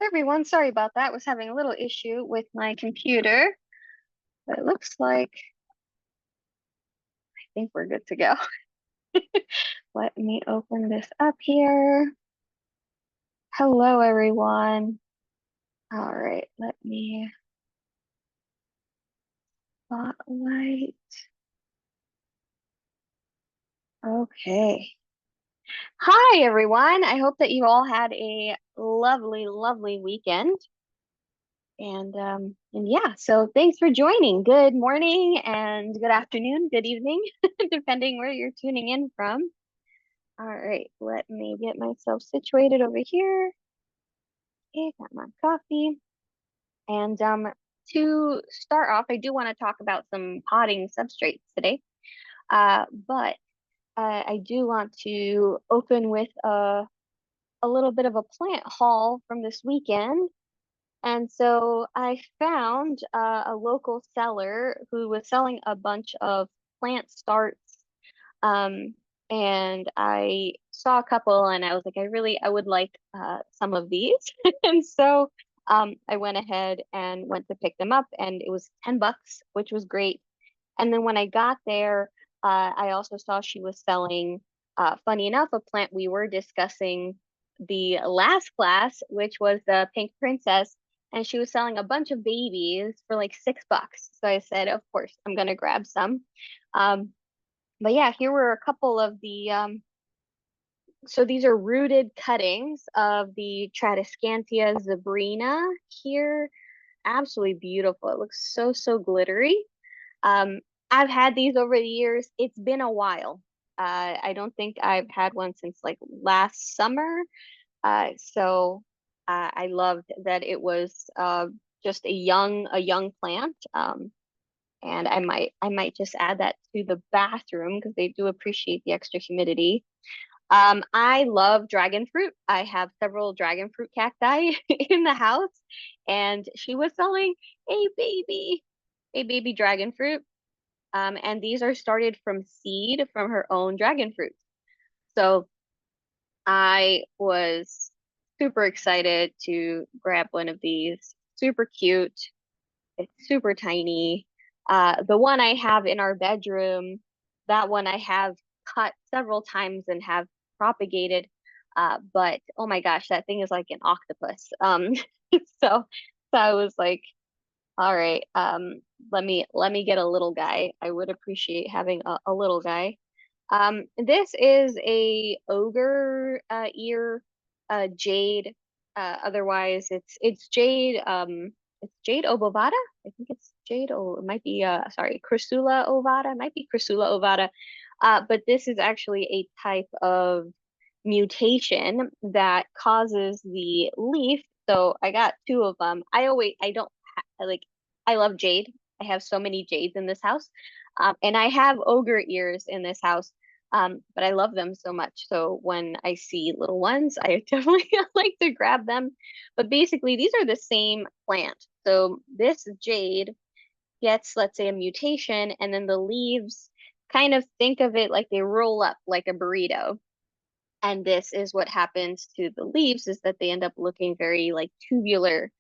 Everyone, sorry about that. Was having a little issue with my computer, but it looks like I think we're good to go. Let me open this up here. Hello, everyone. All right, let me spotlight. Okay. Hi, everyone. I hope that you all had a lovely, lovely weekend. And yeah, so thanks for joining. Good morning and good afternoon, good evening, depending where you're tuning in from. All right, let me get myself situated over here. Okay, got my coffee. And to start off, I do want to talk about some potting substrates today. But I do want to open with a little bit of a plant haul from this weekend. And so I found a local seller who was selling a bunch of plant starts. Um, and I saw a couple and I was like, I would like some of these. And so I went ahead and went to pick them up and it was $10, which was great. And then when I got there, I also saw she was selling, funny enough, a plant we were discussing the last class, which was the Pink Princess. And she was selling a bunch of babies for like $6. So I said, of course, I'm gonna grab some. Um, but yeah, here were a couple of the so these are rooted cuttings of the Tradescantia zebrina here. Absolutely beautiful. It looks so, so glittery. Um, I've had these over the years. It's been a while. I don't think I've had one since like last summer. So I loved that it was just a young plant. And I might just add that to the bathroom because they do appreciate the extra humidity. I love dragon fruit. I have several dragon fruit cacti in the house, and she was selling a baby, a baby dragon fruit. And these are started from seed from her own dragon fruit. So I was super excited to grab one of these. Super cute. It's super tiny. The one I have in our bedroom, that one I have cut several times and have propagated. But oh my gosh, that thing is like an octopus. So so I was like, all right, let me get a little guy. I would appreciate having a little guy. This is a ogre ear jade. Otherwise, it's jade. It's jade obovata. I think it's jade. Oh, it might be. Sorry, Crassula ovata. It might be Crassula ovata. But this is actually a type of mutation that causes the leaf. So I got two of them. I don't like. I love jade. I have so many jades in this house. And I have ogre ears in this house, but I love them so much. So when I see little ones, I definitely like to grab them. But basically, these are the same plant. So this jade gets, let's say, a mutation, and then the leaves kind of think of it like they roll up like a burrito. And this is what happens to the leaves is that they end up looking very like tubular.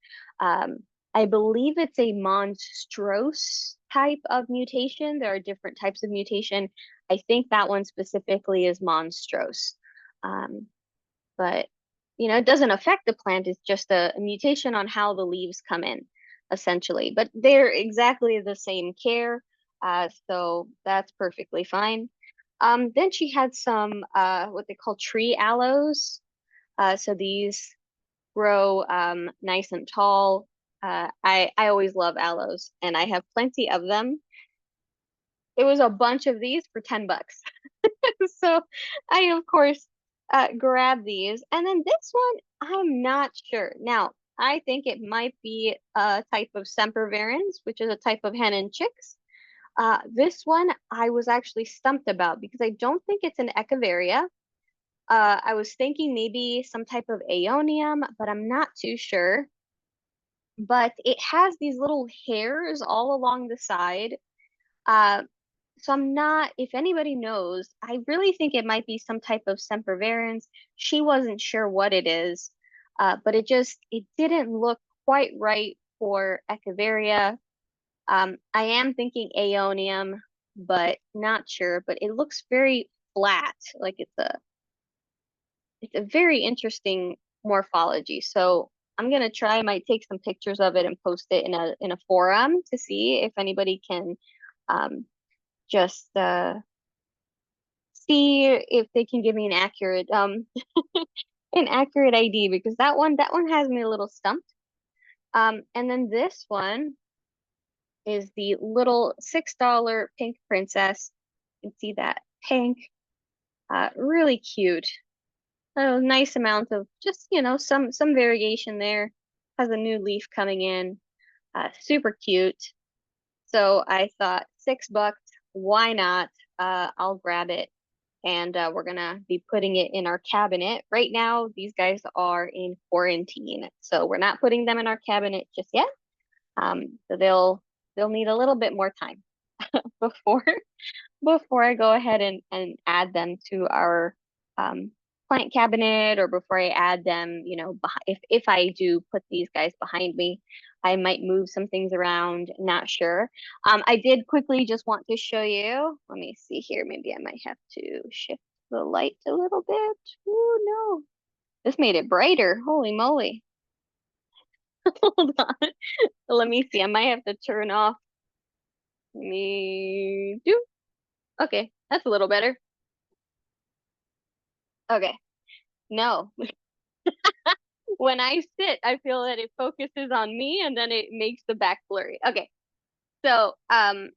Um, I believe it's a monstrose type of mutation. There are different types of mutation. I think that one specifically is monstrose. Um, but it doesn't affect the plant. It's just a mutation on how the leaves come in, essentially. But they're exactly the same care, so that's perfectly fine. Then she had some what they call tree aloes. So these grow nice and tall. I always love aloes, and I have plenty of them. It was a bunch of these for $10. So I, of course, grabbed these. And then this one, I'm not sure. Now, I think it might be a type of sempervirens, which is a type of hen and chicks. This one I was actually stumped about because I don't think it's an echeveria. I was thinking maybe some type of aeonium, but I'm not too sure. But it has these little hairs all along the side. Uh, so I'm not, if anybody knows, I really think it might be some type of sempervirens. She wasn't sure what it is. but it didn't look quite right for Echeveria. I am thinking Aeonium, but not sure. But it looks very flat, like it's a very interesting morphology. So I'm gonna try. I might take some pictures of it and post it in a forum to see if anybody can um, just see if they can give me an accurate an accurate ID because that one has me a little stumped. And then this one is the little $6 pink princess. You can see that pink, really cute. A nice amount of just, some variation there. Has a new leaf coming in. Super cute. So I thought $6, why not? I'll grab it and we're gonna be putting it in our cabinet. Right now, these guys are in quarantine, so we're not putting them in our cabinet just yet. So they'll need a little bit more time before before I go ahead and add them to our um, plant cabinet or before I add them, if I do put these guys behind me, I might move some things around, not sure. I did quickly just want to show you. Let me see here. Maybe I might have to shift the light a little bit. Oh no, this made it brighter. Holy moly. Hold on. Let me see. I might have to turn off. Me do. Okay, that's a little better. Okay. No, when I sit, I feel that it focuses on me and then it makes the back blurry. Okay. So, so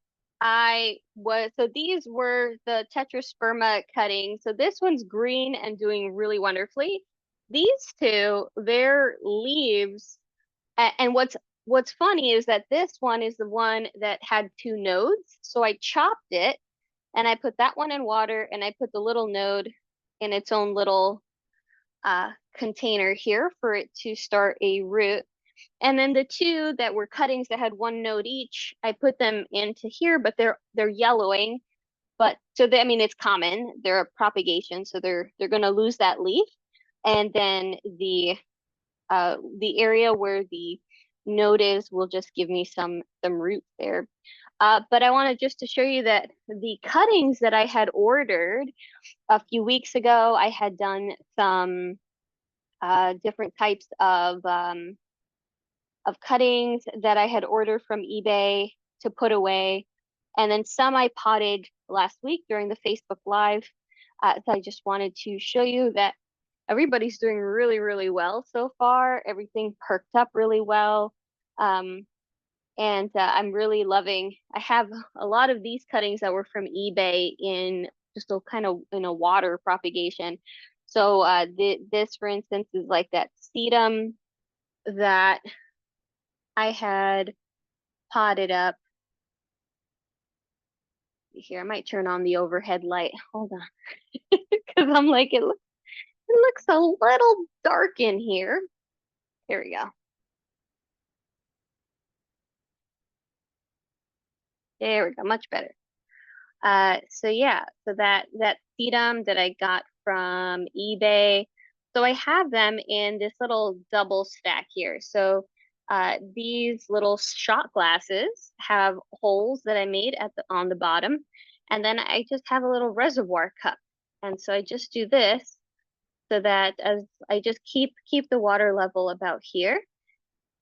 these were the Tetrasperma cuttings. So this one's green and doing really wonderfully. These two, their leaves, and what's funny is that this one is the one that had two nodes. So I chopped it and I put that one in water and I put the little node in its own little container here for it to start a root. And then the two that were cuttings that had one node each, I put them into here, but they're yellowing. But so they, I mean, it's common. They're a propagation, so they're gonna lose that leaf. And then the area where the node is will just give me some roots there. But I wanted just to show you that the cuttings that I had ordered a few weeks ago, I had done some different types of cuttings that I had ordered from eBay to put away. And then some I potted last week during the Facebook Live. So I just wanted to show you that everybody's doing really, really well so far. Everything perked up really well. And I'm really loving, I have a lot of these cuttings that were from eBay in just a kind of in a water propagation. So this, for instance, is like that sedum that I had potted up. Here, I might turn on the overhead light. Hold on. Because I'm like, it looks a little dark in here. Here we go. There we go, much better. So yeah, so that sedum that I got from eBay. So I have them in this little double stack here. So these little shot glasses have holes that I made on the bottom, and then I just have a little reservoir cup. And so I just do this so that as I just keep the water level about here,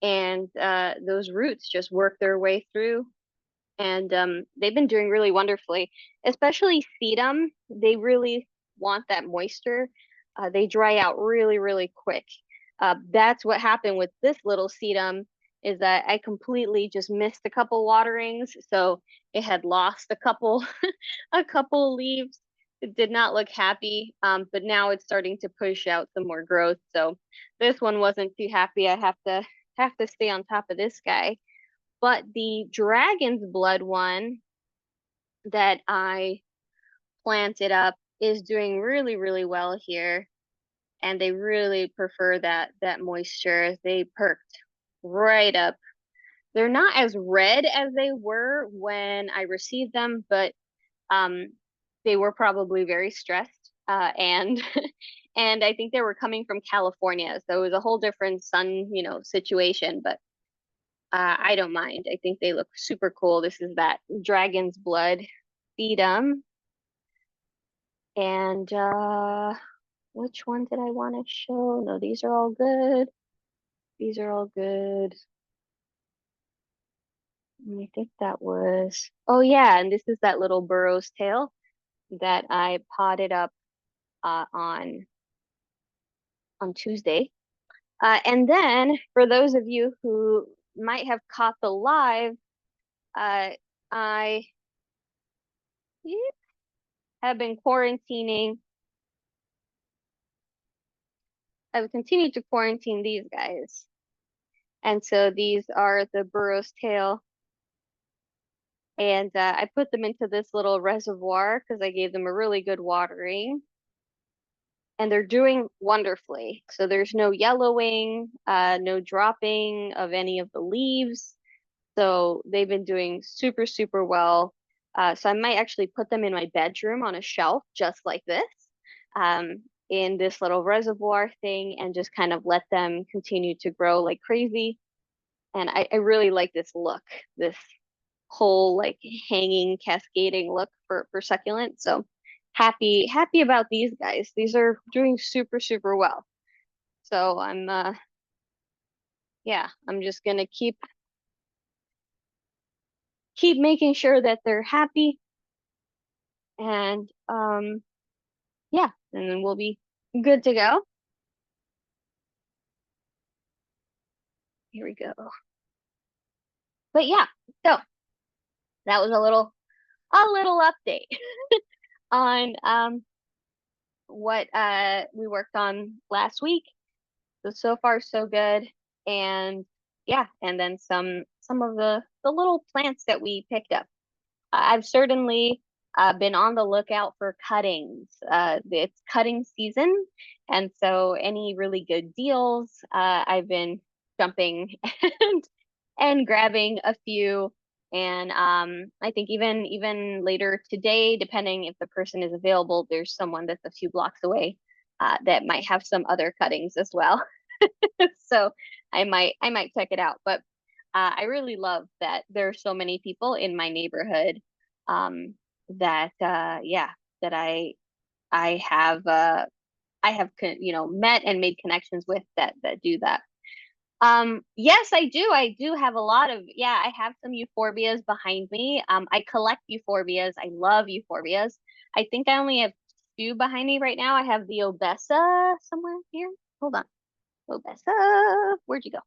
and those roots just work their way through and they've been doing really wonderfully, especially sedum. They really want that moisture. They dry out really, really quick. That's what happened with this little sedum is that I completely just missed a couple waterings, so it had lost a couple a couple leaves. It did not look happy, but now it's starting to push out some more growth. So this one wasn't too happy. I have to stay on top of this guy. But the dragon's blood one that I planted up is doing really, really well here. And they really prefer that moisture. They perked right up. They're not as red as they were when I received them, but um they were probably very stressed. and and I think they were coming from California, so it was a whole different sun, situation. But I don't mind. I think they look super cool. This is that dragon's blood sedum, and which one did I want to show? No, these are all good. These are all good. And I think that was. Oh yeah, and this is that little burrow's tail that I potted up on Tuesday. And then for those of you who might have caught the live, uh, I have been quarantining. I've continued to quarantine these guys. And so these are the burro's tail. And I put them into this little reservoir because I gave them a really good watering. And they're doing wonderfully. So there's no yellowing, no dropping of any of the leaves. So they've been doing super, super well. So I might actually put them in my bedroom on a shelf, just like this, in this little reservoir thing, and just kind of let them continue to grow like crazy. And I really like this look, this whole like hanging, cascading look for succulent. So happy about these guys. These are doing super, super well. So yeah, I'm just gonna keep making sure that they're happy, and yeah, and then we'll be good to go. Here we go. But yeah, so that was a little update on what we worked on last week. So far so good. And yeah, and then some of the little plants that we picked up. I've certainly been on the lookout for cuttings. It's cutting season, and so any really good deals, I've been jumping and grabbing a few. And I think even later today, depending if the person is available, there's someone that's a few blocks away that might have some other cuttings as well. So I might check it out. But I really love that there are so many people in my neighborhood that yeah, that I have met and made connections with that do that. Yes, I do. I do have a lot of, yeah, I have some euphorbias behind me. I collect euphorbias. I love euphorbias. I think I only have two behind me right now. I have the Obessa somewhere here. Hold on. Obessa, where'd you go?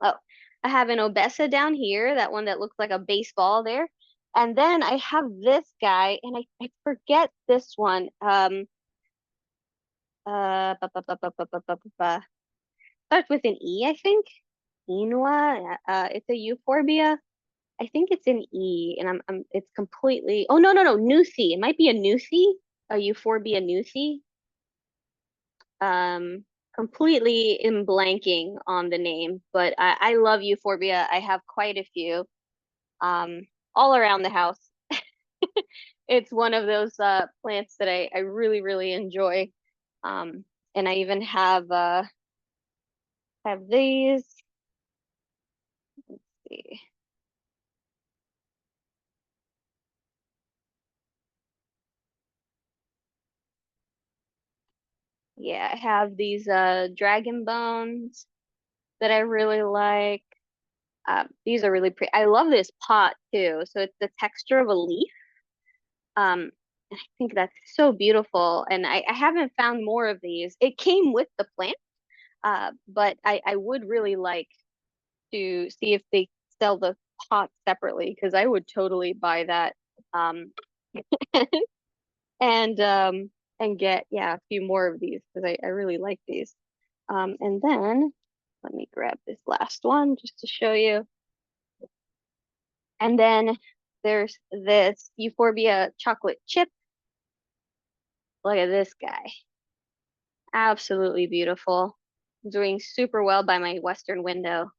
Oh, I have an Obessa down here, that one that looks like a baseball there. And then I have this guy, and I forget this one. Starts with an E, I think. Inua. It's a euphorbia. I think it's an E, and it's completely. Oh no, no, no, Nusi. It might be a Nusi, a euphorbia Nusi. Um, Completely am blanking on the name, but I love euphorbia. I have quite a few, um, all around the house. It's one of those plants that I really, really enjoy. And I even have these. Let's see. Yeah, I have these dragon bones that I really like. These are really pretty. I love this pot too. So it's the texture of a leaf. I think that's so beautiful. And I haven't found more of these. It came with the plant, but I would really like to see if they sell the pot separately because I would totally buy that. Um, and um, and get, yeah, a few more of these because I really like these. And then let me grab this last one just to show you. And then there's this Euphorbia chocolate chip. Look at this guy. Absolutely beautiful. Doing super well by my western window.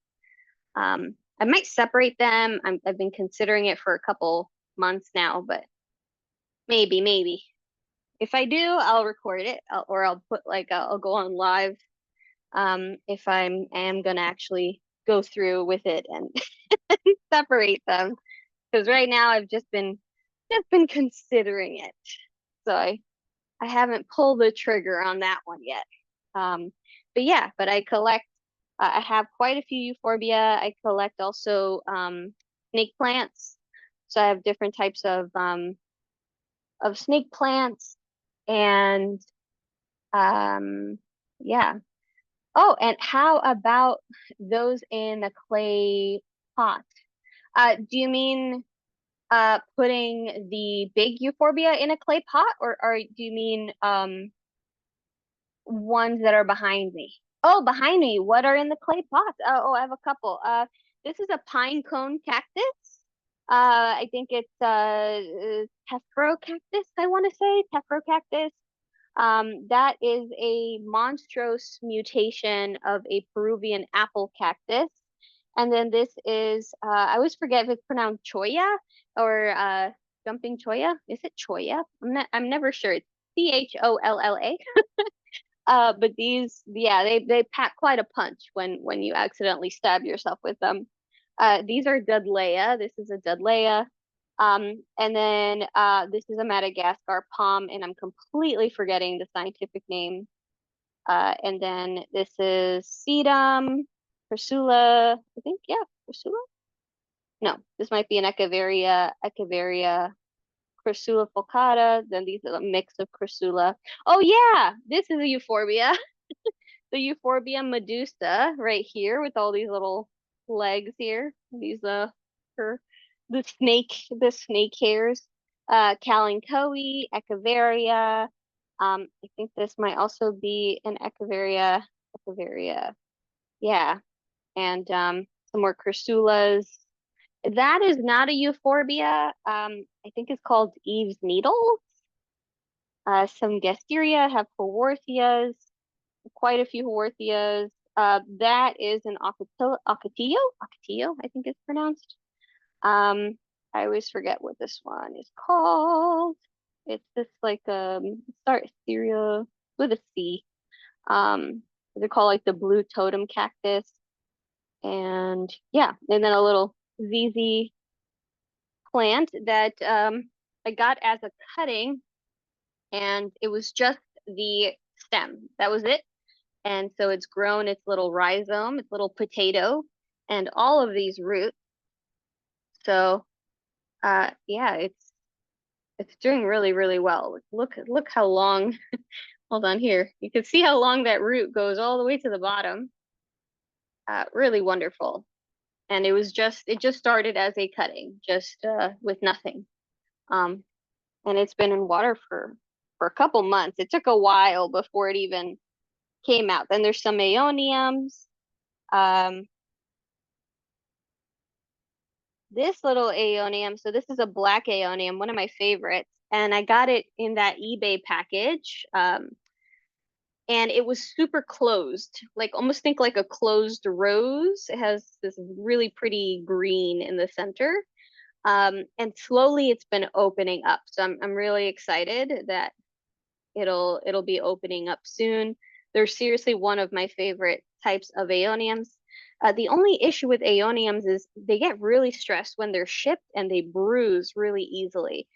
I might separate them. I've been considering it for a couple months now, but maybe. If I do, I'll record it, or I'll put like I'll go on live if am gonna actually go through with it and separate them. Because right now I've just been considering it. So I haven't pulled the trigger on that one yet. Um, but yeah, but I collect. I have quite a few euphorbia. I collect also snake plants. So I have different types of snake plants, and um, yeah. Oh, and how about those in a clay pot? Do you mean putting the big euphorbia in a clay pot, or do you mean ones that are behind me? Oh, behind me. What are in the clay pots? I have a couple. This is a pine cone cactus. I think it's tephro cactus, I want to say. Tephro cactus. That is a monstrous mutation of a Peruvian apple cactus. And then this is, I always forget if it's pronounced cholla or jumping cholla. Is it cholla? I'm never sure. It's Cholla. But these, yeah, they pack quite a punch when you accidentally stab yourself with them. These are Dudleya. This is a Dudleya. And then this is a Madagascar palm, and I'm completely forgetting the scientific name. And then this is Sedum, Ursula, I think, yeah, Ursula? No, this might be an Echeveria, Crassula fulcata. Then these are a mix of Crassula. Oh yeah, this is a euphorbia. The Euphorbia medusa right here with all these little legs here. These her the snake hairs. Kalanchoe, Echeveria. I think this might also be an Echeveria. Echeveria. Yeah. And some more Crassulas. That is not a euphorbia. I think it's called Eve's Needle. Some Gasteria have Haworthias, quite a few Haworthias. That is an Ocotillo, I think it's pronounced. Um, I always forget what this one is called. It's this like start cereal with a C. They're called like the blue totem cactus. And yeah, and then a little ZZ plant that I got as a cutting, and it was just the stem. That was it. And so it's grown its little rhizome, its little potato, and all of these roots. So yeah, it's doing really, really well. Look how long, hold on here. You can see how long that root goes all the way to the bottom. Really wonderful. And it just started as a cutting, just with nothing. Um, and it's been in water for a couple months. It took a while before it even came out. Then there's some aeoniums. Um, this little aeonium, so this is a black aeonium, one of my favorites, and I got it in that eBay package. And it was super closed, like almost think like a closed rose. It has this really pretty green in the center. And slowly it's been opening up. So I'm really excited that it'll be opening up soon. They're seriously one of my favorite types of aeoniums. The only issue with aeoniums is they get really stressed when they're shipped and they bruise really easily.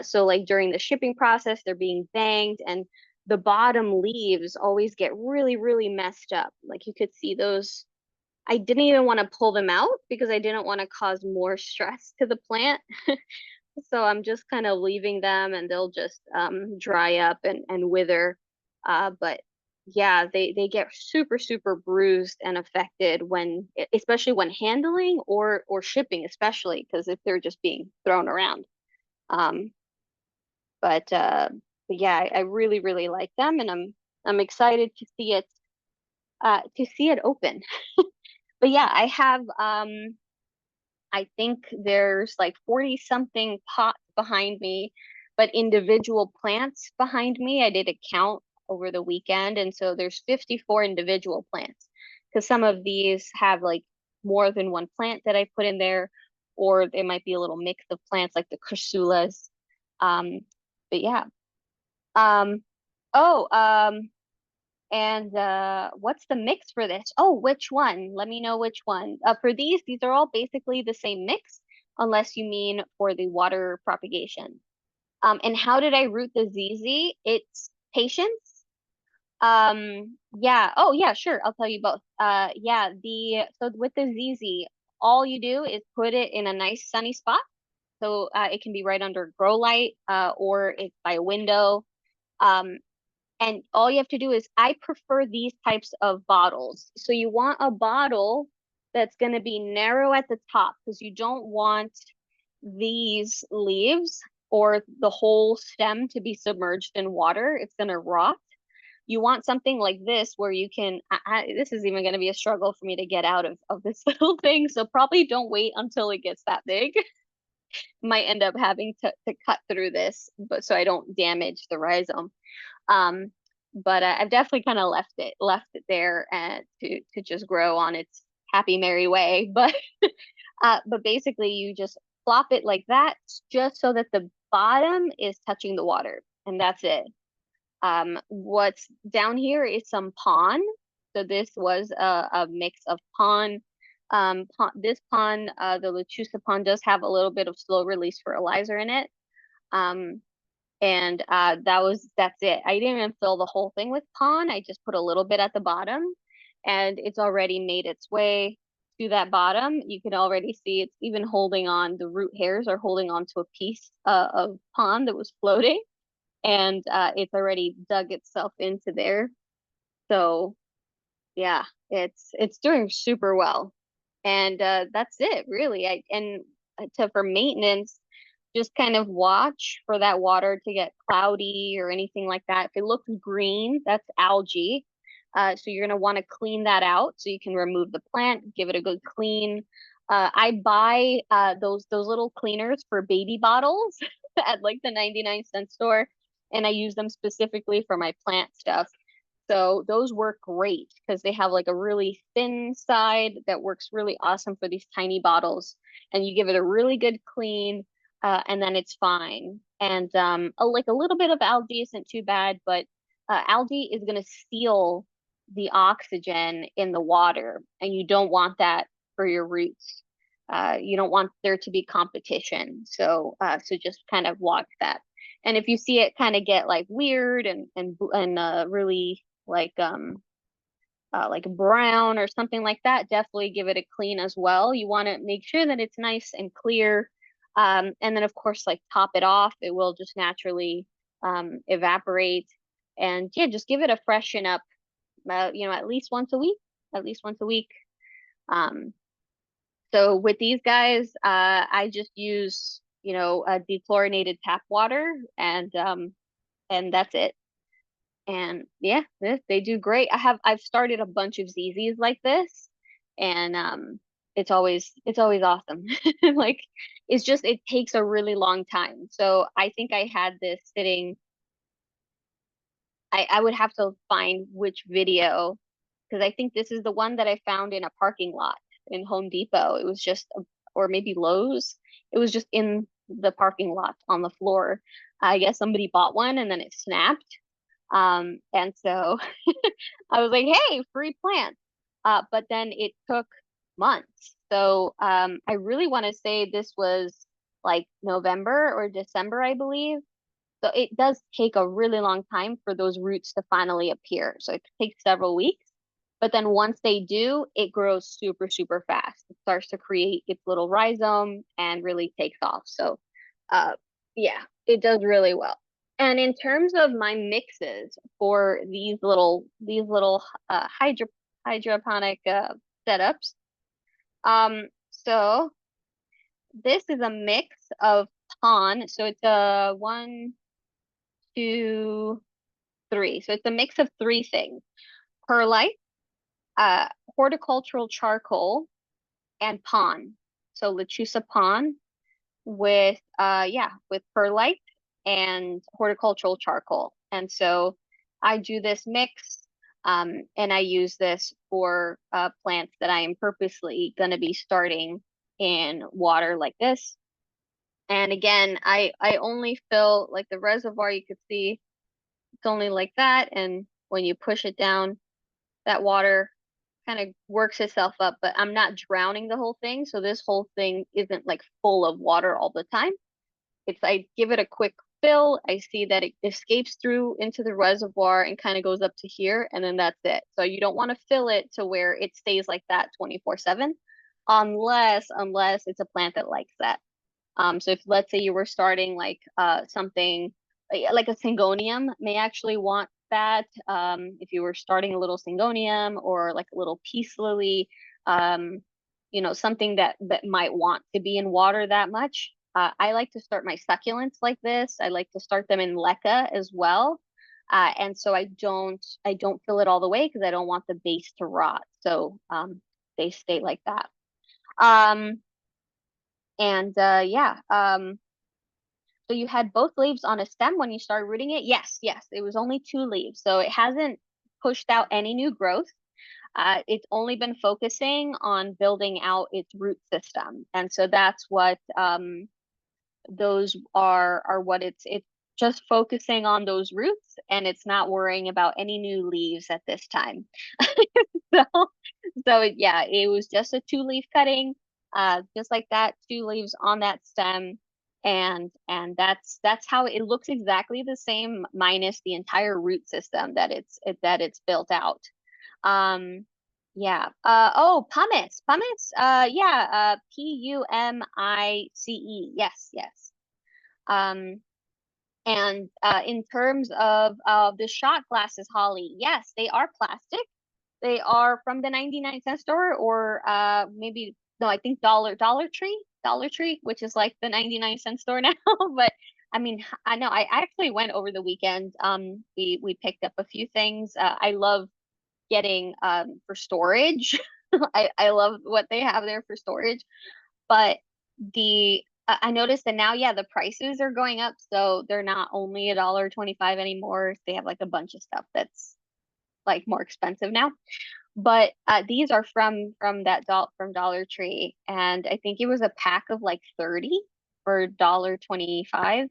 So like during the shipping process, they're being banged and the bottom leaves always get really, really messed up. Like you could see those. I didn't even want to pull them out because I didn't want to cause more stress to the plant. So I'm just kind of leaving them and they'll just dry up and wither. But yeah, they get super, super bruised and affected especially when handling or shipping, especially because if they're just being thrown around. Um, but yeah, I really, really like them, and I'm excited to see it open. But yeah, I think there's like 40 something pots behind me, but individual plants behind me. I did a count over the weekend, and so there's 54 individual plants because some of these have like more than one plant that I put in there, or they might be a little mix of plants like the Cursulas. Um, but yeah. Um, oh, and what's the mix for this? Oh, which one? Let me know which one. For these are all basically the same mix, unless you mean for the water propagation. And how did I root the ZZ? It's patience. Yeah. Oh, yeah, sure. I'll tell you both. Yeah, so with the ZZ, all you do is put it in a nice sunny spot. So it can be right under grow light, or it's by a window. Um, and all you have to do is, I prefer these types of bottles. So you want a bottle that's going to be narrow at the top, because you don't want these leaves or the whole stem to be submerged in water. It's going to rot. You want something like this where you can, this is even going to be a struggle for me to get out of this little thing. So probably don't wait until it gets that big. Might end up having to cut through this, but so I don't damage the rhizome. Um, but I've definitely kind of left it there and to just grow on its happy merry way. But basically you just plop it like that, just so that the bottom is touching the water, and that's it. What's down here is some pon. So this was a mix of pon. This pon, the lechusa pon, does have a little bit of slow release fertilizer in it. Um, and that's it. I didn't even fill the whole thing with pon. I just put a little bit at the bottom, and it's already made its way to that bottom. You can already see it's even holding on. The root hairs are holding on to a piece of pon that was floating, and it's already dug itself into there. So yeah, it's doing super well, and that's it really. For maintenance, just kind of watch for that water to get cloudy or anything like that. If it looks green, that's algae. So you're going to want to clean that out so you can remove the plant, give it a good clean. I buy those little cleaners for baby bottles at like the 99-cent store, and I use them specifically for my plant stuff. So those work great because they have like a really thin side that works really awesome for these tiny bottles. And you give it a really good clean, and then it's fine. And like a little bit of algae isn't too bad, but algae is going to steal the oxygen in the water, and you don't want that for your roots. You don't want there to be competition. So just kind of watch that. And if you see it kind of get like weird and really like brown or something like that, definitely give it a clean as well. You want to make sure that it's nice and clear. And then of course, like top it off, it will just naturally evaporate. And yeah, just give it a freshen up, at least once a week, at least once a week. Um, so with these guys, I just use, dechlorinated tap water, and that's it. And yeah, they do great. I've started a bunch of ZZs like this, and it's always awesome. Like it takes a really long time. So I think I had this sitting. I would have to find which video, because I think this is the one that I found in a parking lot in Home Depot. It was just, or maybe Lowe's. It was just in the parking lot on the floor. I guess somebody bought one and then it snapped. And so I was like, hey, free plant. But then it took months. So I really want to say this was like November or December, I believe. So it does take a really long time for those roots to finally appear. So it takes several weeks. But then once they do, it grows super, super fast. It starts to create its little rhizome and really takes off. So uh, yeah, it does really well. And in terms of my mixes for these little hydroponic setups, so this is a mix of pon. So it's a one, two, three. So it's a mix of three things: perlite, uh, horticultural charcoal, and pon. So lechusa pon with perlite and horticultural charcoal. And so I do this mix, and I use this for plants that I am purposely going to be starting in water like this. And again, I only fill like the reservoir, you could see. It's only like that, and when you push it down, that water kind of works itself up, but I'm not drowning the whole thing, so this whole thing isn't like full of water all the time. It's I give it a quick fill, I see that it escapes through into the reservoir and kind of goes up to here, and then that's it. So you don't want to fill it to where it stays like that 24/7, unless it's a plant that likes that. So if let's say you were starting like something like a syngonium may actually want that. If you were starting a little syngonium or like a little peace lily, um, something that might want to be in water that much. I like to start my succulents like this. I like to start them in leca as well. And so I don't fill it all the way because I don't want the base to rot. So they stay like that. Um, and yeah, so you had both leaves on a stem when you started rooting it? Yes, yes. It was only two leaves. So it hasn't pushed out any new growth. It's only been focusing on building out its root system. And so that's what those are what it's just focusing on those roots, and it's not worrying about any new leaves at this time. So yeah, it was just a two-leaf cutting, just like that, two leaves on that stem, and that's how it looks exactly the same, minus the entire root system that it's built out. Um, yeah. Oh, pumice. Yeah. Pumice. Yes, yes. Um, and in terms of the shot glasses, Holly, yes, they are plastic. They are from the 99-cent store, or maybe no, I think Dollar Tree, which is like the 99-cent store now. But I mean, I know I actually went over the weekend. We picked up a few things. I love getting for storage. I love what they have there for storage. But the I noticed that now, yeah, the prices are going up, so they're not only $1.25 anymore. They have like a bunch of stuff that's like more expensive now. But these are from Dollar Tree, and I think it was a pack of like 30 for $1.25.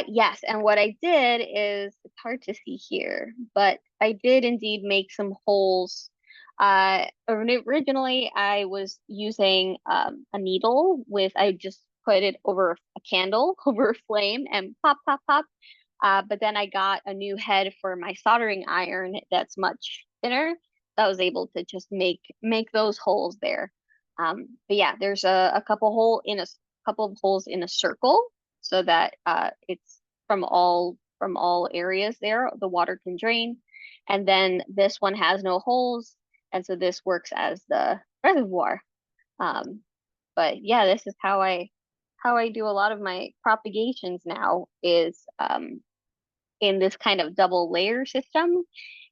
Yes, and what I did is it's hard to see here, but I did indeed make some holes. Originally, I was using a needle with I just put it over a candle over a flame and pop, pop, pop. But then I got a new head for my soldering iron that's much thinner. So I was able to just make those holes there. But yeah, there's a couple of holes in a circle so that it's from all areas there, the water can drain. And then this one has no holes, and so this works as the reservoir. Um, but yeah, this is how I do a lot of my propagations now is in this kind of double layer system.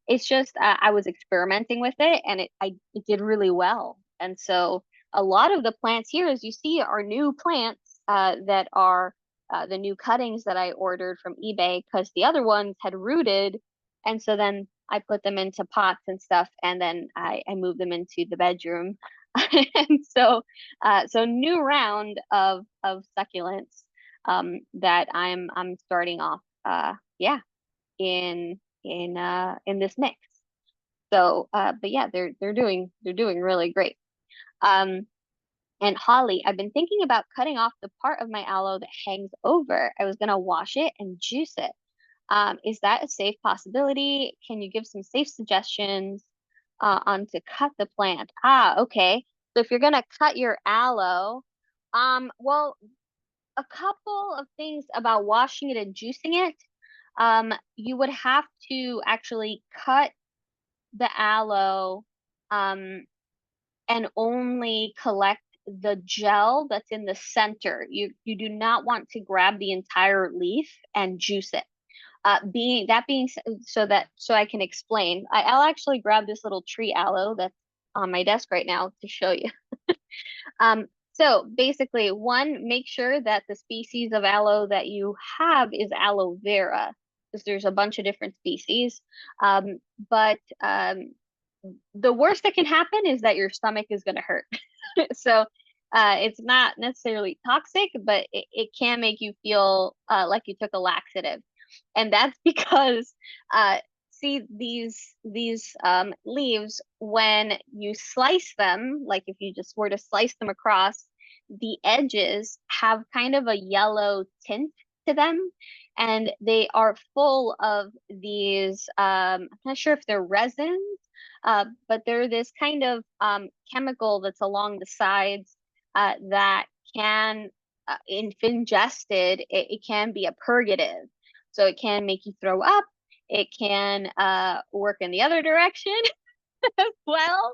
It's just I was experimenting with it, and it did really well. And so a lot of the plants here, as you see, are new plants that are the new cuttings that I ordered from eBay because the other ones had rooted, and so then I put them into pots and stuff, and then I moved them into the bedroom. And so new round of succulents that I'm starting off. Yeah, in this mix. So, but yeah, they're doing really great. Um, and Holly, I've been thinking about cutting off the part of my aloe that hangs over. I was gonna wash it and juice it. Is that a safe possibility? Can you give some safe suggestions on to cut the plant? Okay. So if you're gonna cut your aloe, well, a couple of things about washing it and juicing it. You would have to actually cut the aloe and only collect the gel that's in the center. You do not want to grab the entire leaf and juice it. So I can explain. I'll actually grab this little tree aloe that's on my desk right now to show you. So basically, one, make sure that the species of aloe that you have is aloe vera, because there's a bunch of different species. But the worst that can happen is that your stomach is going to hurt. So it's not necessarily toxic, but it can make you feel like you took a laxative. And that's because see these leaves, when you slice them, like if you just were to slice them across, the edges have kind of a yellow tint to them, and they are full of these I'm not sure if they're resins, but they're this kind of chemical that's along the sides that can if ingested, it can be a purgative. So it can make you throw up. It can work in the other direction as well.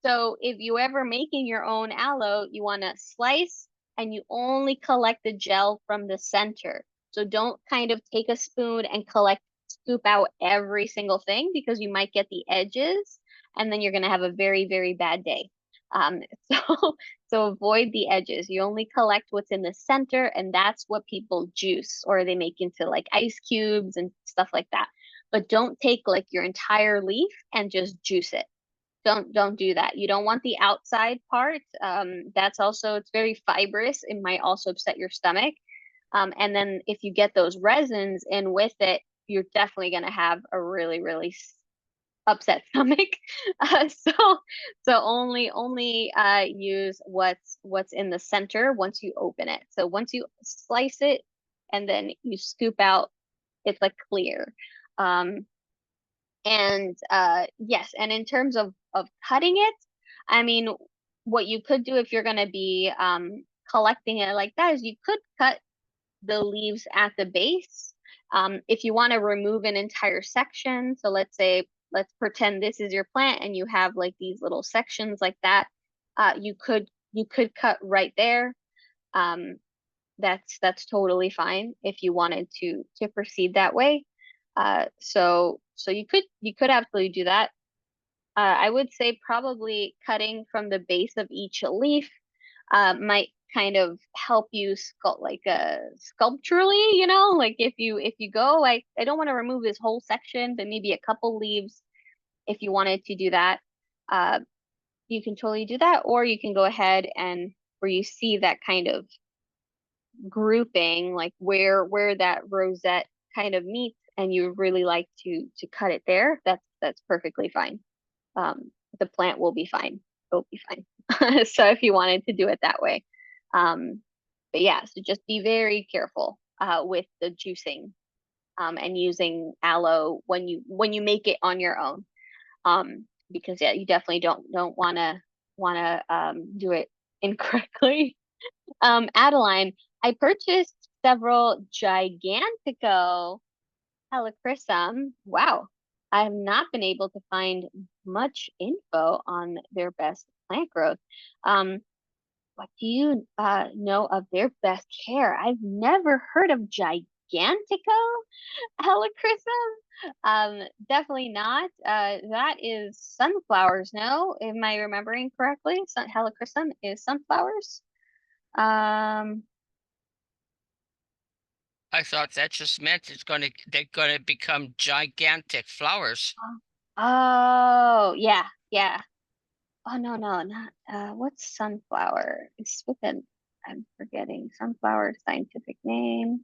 So if you ever making your own aloe, you want to slice and you only collect the gel from the center. So don't kind of take a spoon and scoop out every single thing, because you might get the edges and then you're going to have a very, very bad day. Um, so, so avoid the edges. You only collect what's in the center, and that's what people juice or they make into like ice cubes and stuff like that. But don't take like your entire leaf and just juice it. Don't do that. You don't want the outside part. That's also, it's very fibrous. It might also upset your stomach. And then if you get those resins in with it, you're definitely going to have a really, really upset stomach. So only use what's in the center once you open it. So once you slice it and then you scoop out, it's like clear. Um, and yes, and in terms of cutting it, I mean, what you could do if you're going to be collecting it like that is you could cut the leaves at the base. If you want to remove an entire section, so let's pretend this is your plant and you have like these little sections like that, you could cut right there. Um, that's totally fine if you wanted to proceed that way. So you could absolutely do that. I would say probably cutting from the base of each leaf might kind of help you sculpt like sculpturally, like if you go, I don't want to remove this whole section, but maybe a couple leaves. If you wanted to do that, uh, you can totally do that, or you can go ahead and where you see that kind of grouping, like where that rosette kind of meets, and you really like to cut it there, that's perfectly fine. The plant will be fine. It'll be fine. So if you wanted to do it that way. But yeah, so just be very careful with the juicing and using aloe when you make it on your own. Because yeah, you definitely don't wanna do it incorrectly. Adeline, I purchased several Gigantico helichrysum. Wow. I have not been able to find much info on their best plant growth. What do you know of their best care? I've never heard of Gigantico helichrysum. Definitely not. That is sunflowers, no? Am I remembering correctly? Helichrysum is sunflowers. Um, I thought that just meant they're gonna become gigantic flowers. oh, yeah, yeah. Oh no, no, not what's sunflower? It's with an I'm forgetting. Sunflower scientific name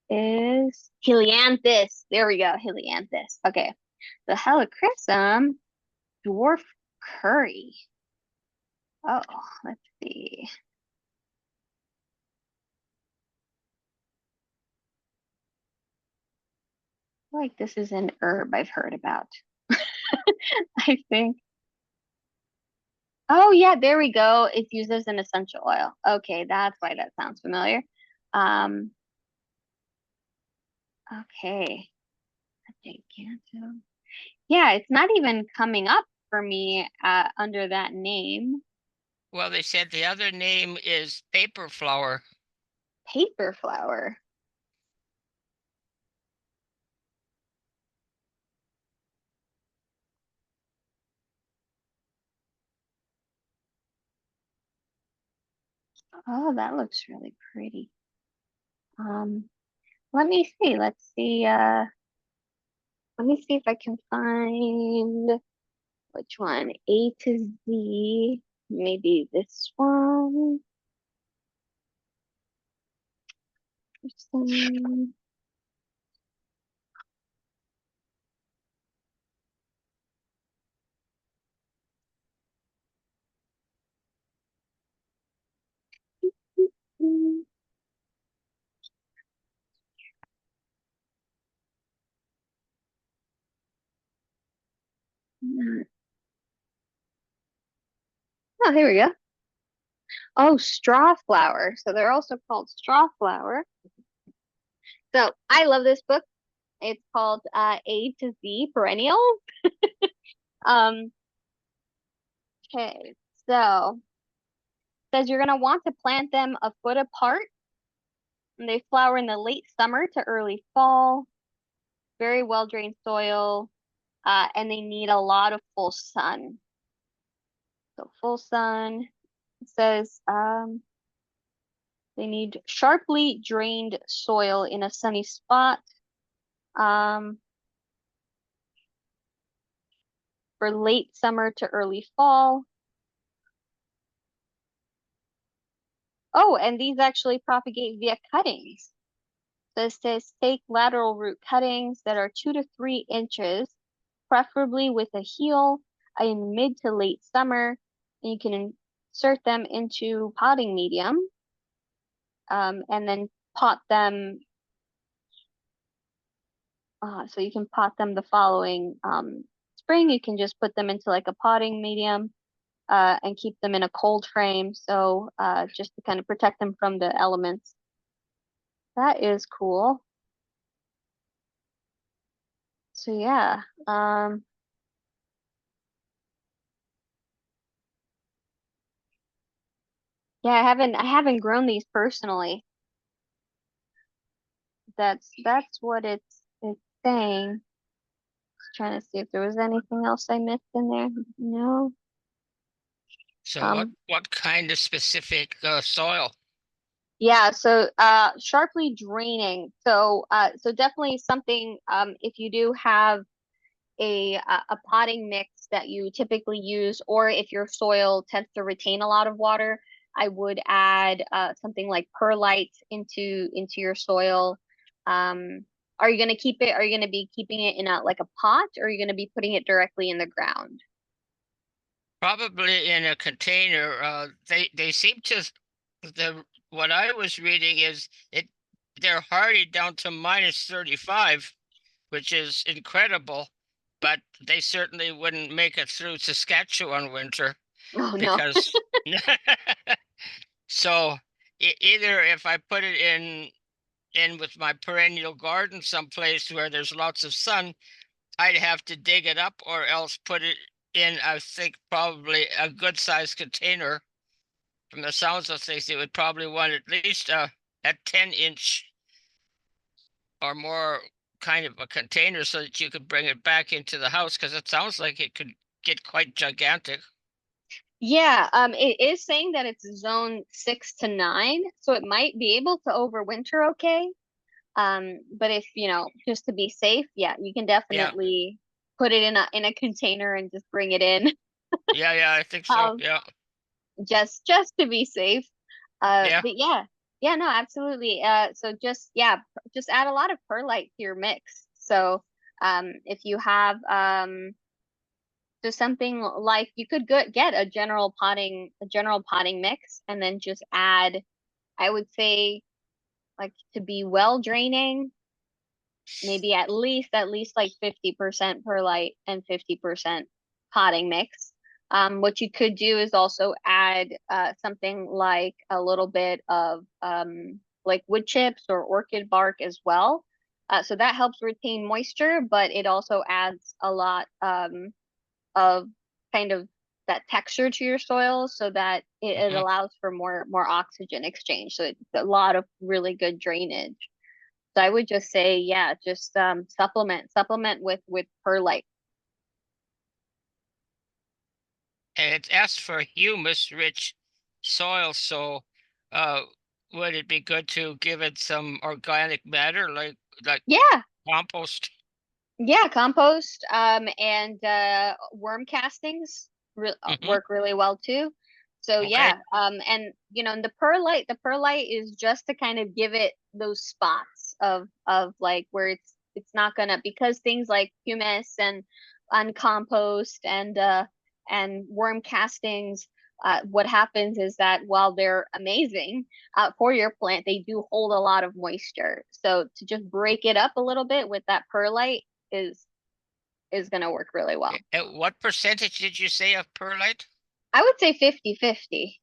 is Helianthus. There we go, Helianthus. Okay. The helichrysum dwarf curry. Oh, let's see. I feel like this is an herb I've heard about. I think. Oh yeah, there we go. It's used as an essential oil. Okay, that's why that sounds familiar. Um, okay. Giganto. Yeah, it's not even coming up for me under that name. Well, they said the other name is paper flower. Paper flower. Oh, that looks really pretty. Um, let me see. Let me see if I can find which one. A to Z. Maybe this one. Or some- Oh, here we go. Oh, straw flower. So they're also called straw flower. So I love this book. It's called A to Z Perennials. Um, okay, so it says you're gonna want to plant them a foot apart, and they flower in the late summer to early fall. Very well drained soil, and they need a lot of full sun. So full sun. It says they need sharply drained soil in a sunny spot. Um, for late summer to early fall. Oh, and these actually propagate via cuttings. So it says take lateral root cuttings that are 2 to 3 inches, preferably with a heel, in mid to late summer. And you can insert them into potting medium, and then pot them. So you can pot them the following spring. You can just put them into like a potting medium, and keep them in a cold frame. So just to kind of protect them from the elements. That is cool. So yeah, yeah, I haven't grown these personally. That's what it's saying. Just trying to see if there was anything else I missed in there. No. So Um, what kind of specific soil? yeah, so sharply draining. So definitely something if you do have a potting mix that you typically use, or if your soil tends to retain a lot of water, I would add something like perlite into your soil. Um, are you gonna keep it? Are you gonna be keeping it in a like a pot, or are you gonna be putting it directly in the ground? Probably in a container. They seem to the what I was reading is they're hardy down to -35, which is incredible, but they certainly wouldn't make it through Saskatchewan winter Oh no. because so either if I put it in with my perennial garden someplace where there's lots of sun, I'd have to dig it up or else put it in, I think, probably a good sized container. From the sounds of things, it would probably want at least a 10-inch or more kind of a container so that you could bring it back into the house because it sounds like it could get quite gigantic. Yeah, it is saying that it's zone 6 to 9, so it might be able to overwinter okay. But if, just to be safe, yeah, you can Yeah, definitely put it in a container and just bring it in. yeah, I think so. Um, Yeah, just to be safe. yeah. But yeah, yeah, no, absolutely. So just yeah, just add a lot of perlite to your mix. So if you have so something like you could get a general potting mix, and then just add, I would say, like, to be well draining, maybe at least like 50% perlite and 50% potting mix. What you could do is also add something like a little bit of like wood chips or orchid bark as well. So that helps retain moisture, but it also adds a lot of kind of that texture to your soil, so that it Mhm. allows for more oxygen exchange. So it's a lot of really good drainage. So I would just say, yeah, just supplement with perlite. And it's asked for humus-rich soil, so uh, would it be good to give it some organic matter like Yeah, compost? yeah, compost and worm castings Hmm. work really well too. So Okay. yeah, and and the perlite is just to kind of give it those spots of like where it's not gonna, because things like humus and compost and worm castings what happens is that while they're amazing for your plant, they do hold a lot of moisture. So to just break it up a little bit with that perlite is going to work really well. At what percentage did you say of perlite? I would say 50-50.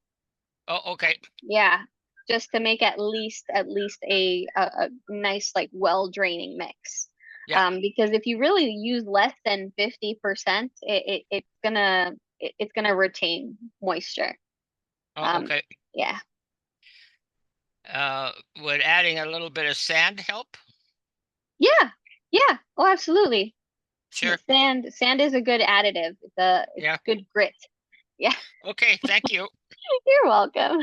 Oh, okay. Yeah, just to make at least a nice like well draining mix. Yeah. Because if you really use less than 50%, it's gonna retain moisture. Oh, Um, okay. yeah. Would adding a little bit of sand help? Yeah. Yeah. Oh, absolutely. Sure. Sand is a good additive. It's Yeah. good grit. Yeah. Okay, thank you. You're welcome.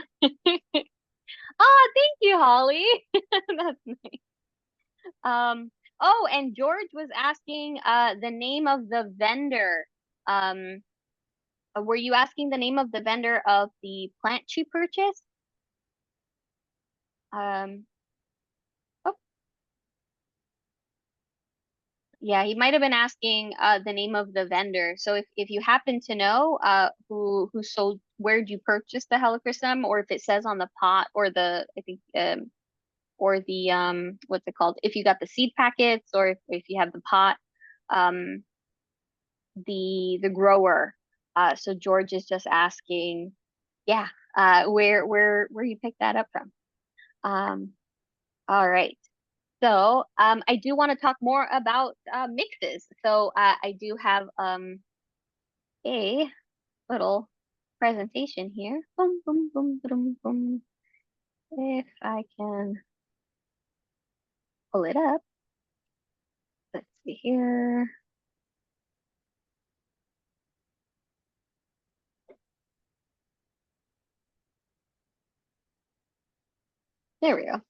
Oh, thank you, Holly. That's nice. Oh, and George was asking the name of the vendor. Um, were you asking the name of the vendor of the plant you purchased? Um, oh, yeah, he might have been asking the name of the vendor. So if you happen to know who sold, where'd you purchase the helichrysum, or if it says on the pot or the I think or the what's it called? If you got the seed packets or if you have the pot, um the grower. So George is just asking, yeah, where you picked that up from. Um, all right. So I do want to talk more about mixes. So I do have a little presentation here. Boom, boom, boom, boom, boom. If I can pull it up, let's see here. There we go.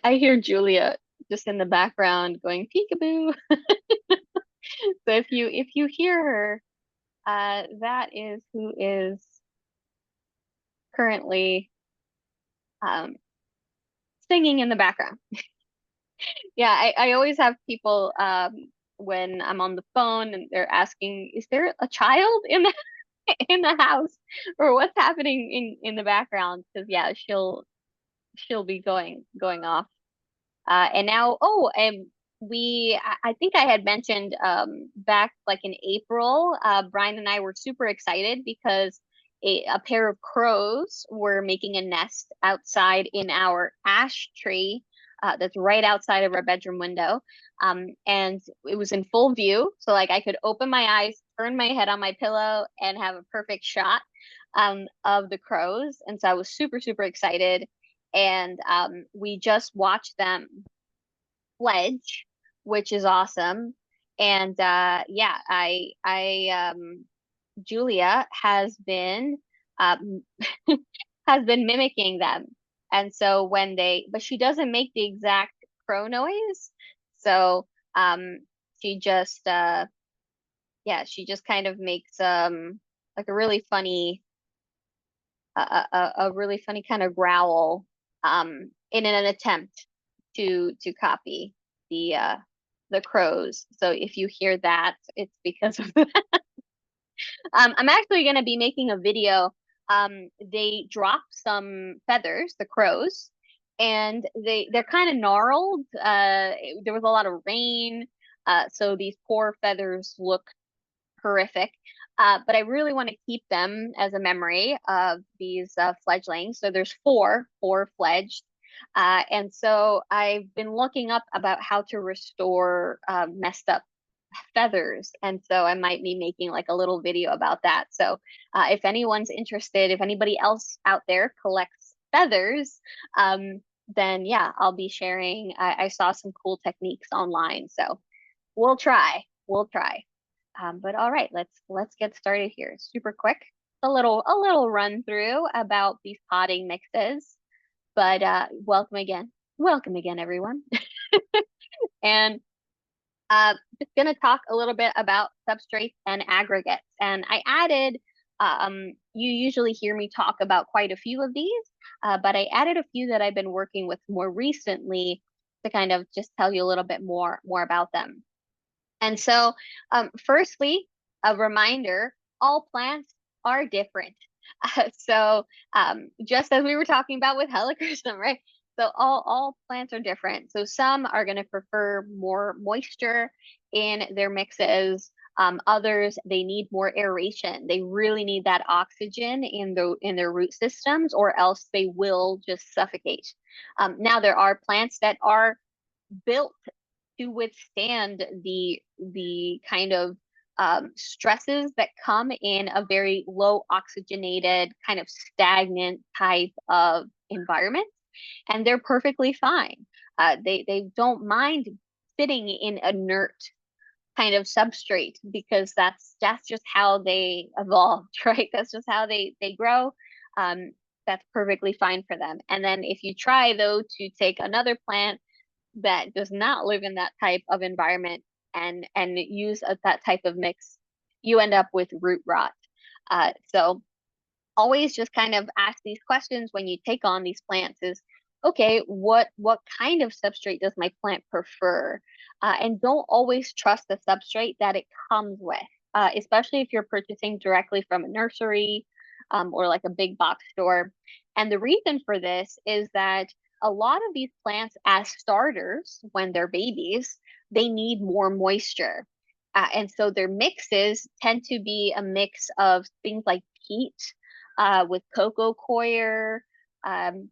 I hear Julia just in the background going peekaboo. So if you hear her, that is who is currently um, singing in the background. Yeah, I always have people when I'm on the phone and they're asking, is there a child in the in the house or what's happening in the background? Because yeah, she'll be going off. And now, I think I had mentioned back like in April, Brian and I were super excited because a pair of crows were making a nest outside in our ash tree that's right outside of our bedroom window. And it was in full view. So like I could open my eyes, turn my head on my pillow, and have a perfect shot of the crows. And so I was super, super excited. And we just watched them fledge, which is awesome. And yeah, Julia um, has been mimicking them. And so but she doesn't make the exact crow noise. So um, she just, yeah, she just kind of makes like a really funny kind of growl in an attempt to copy the the crows. So if you hear that, it's because of that. I'm actually going to be making a video. They drop some feathers, the crows, and they're kind of gnarled. There was a lot of rain, so these poor feathers look horrific. But I really want to keep them as a memory of these fledglings. So there's four fledged. And so I've been looking up about how to restore messed up feathers. And so I might be making like a little video about that. So if anyone's interested, if anybody else out there collects feathers, then yeah, I'll be sharing. I saw some cool techniques online. So we'll try. We'll try. But all right, let's get started here. Super quick, a little run through about these potting mixes. But welcome again, everyone. And just gonna talk a little bit about substrates and aggregates. And I added, you usually hear me talk about quite a few of these, but I added a few that I've been working with more recently to kind of just tell you a little bit more about them. And so, firstly, a reminder, all plants are different. So just as we were talking about with helichrysum, right? So all plants are different. So some are going to prefer more moisture in their mixes. Others they need more aeration. They really need that oxygen in their root systems, or else they will just suffocate. Now there are plants that are built to withstand the kind of stresses that come in a very low oxygenated, kind of stagnant type of environment, and they're perfectly fine. They don't mind sitting in inert kind of substrate because that's just how they evolved, right? That's just how they grow. Um, that's perfectly fine for them. And then if you try though to take another plant that does not live in that type of environment and use that type of mix, you end up with root rot. So always just kind of ask these questions when you take on these plants is, okay, what kind of substrate does my plant prefer? And don't always trust the substrate that it comes with, especially if you're purchasing directly from a nursery or like a big box store. And the reason for this is that a lot of these plants as starters, when they're babies, they need more moisture. And so their mixes tend to be a mix of things like peat with cocoa coir. Um,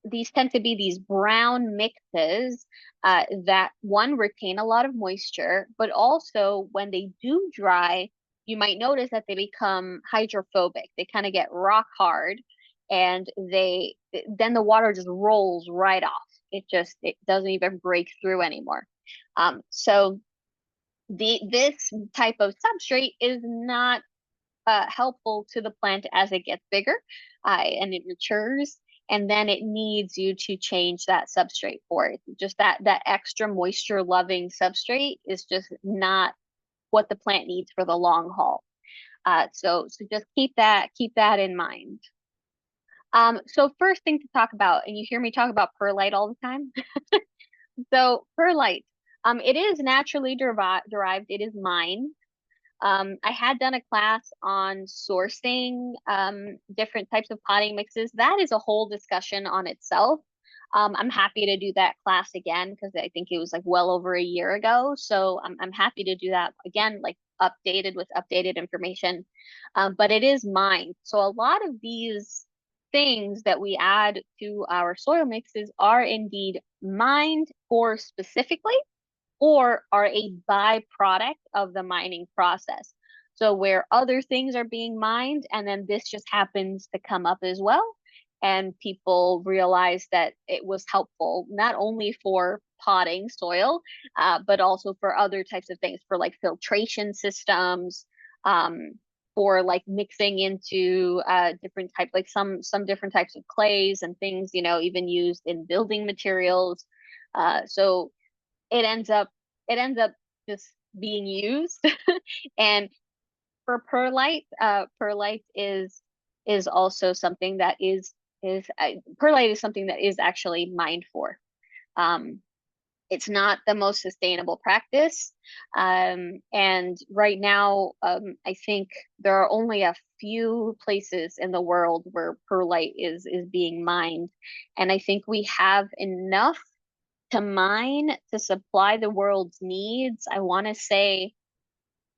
these tend to be these brown mixes that one retain a lot of moisture, but also when they do dry, you might notice that they become hydrophobic. They kind of get rock hard, and they then the water just rolls right off. It doesn't even break through anymore. So this type of substrate is not helpful to the plant as it gets bigger and it matures. And then it needs you to change that substrate for it. Just that extra moisture loving substrate is just not what the plant needs for the long haul. So just keep that in mind. So first thing to talk about, and you hear me talk about perlite all the time. So perlite, it is naturally derived. It is mined. I had done a class on sourcing different types of potting mixes. That is a whole discussion on itself. I'm happy to do that class again because I think it was like well over a year ago. So I'm happy to do that again, like updated with updated information. But it is mined. So a lot of these things that we add to our soil mixes are indeed mined for specifically or are a byproduct of the mining process. So where other things are being mined, and then this just happens to come up as well, and people realize that it was helpful not only for potting soil, but also for other types of things, for like filtration systems, um, for like mixing into different types, like some different types of clays and things, even used in building materials. So it ends up it ends up just being used. And for perlite, perlite is also something that is perlite is something that is actually mined for. Um, it's not the most sustainable practice. And right now, I think there are only a few places in the world where perlite is being mined. And I think we have enough to mine to supply the world's needs, I want to say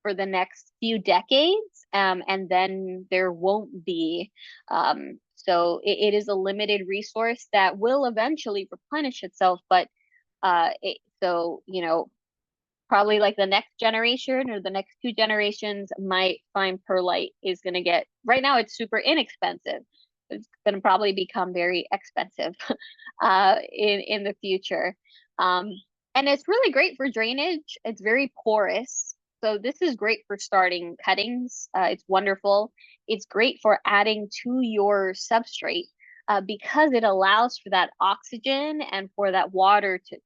for the next few decades, and then there won't be. So it is a limited resource that will eventually replenish itself, but so probably like the next generation or the next two generations might find perlite is going to get, right now it's super inexpensive. It's going to probably become very expensive in the future. Um, and it's really great for drainage. It's very porous. So this is great for starting cuttings. It's wonderful. It's great for adding to your substrate because it allows for that oxygen and for that water to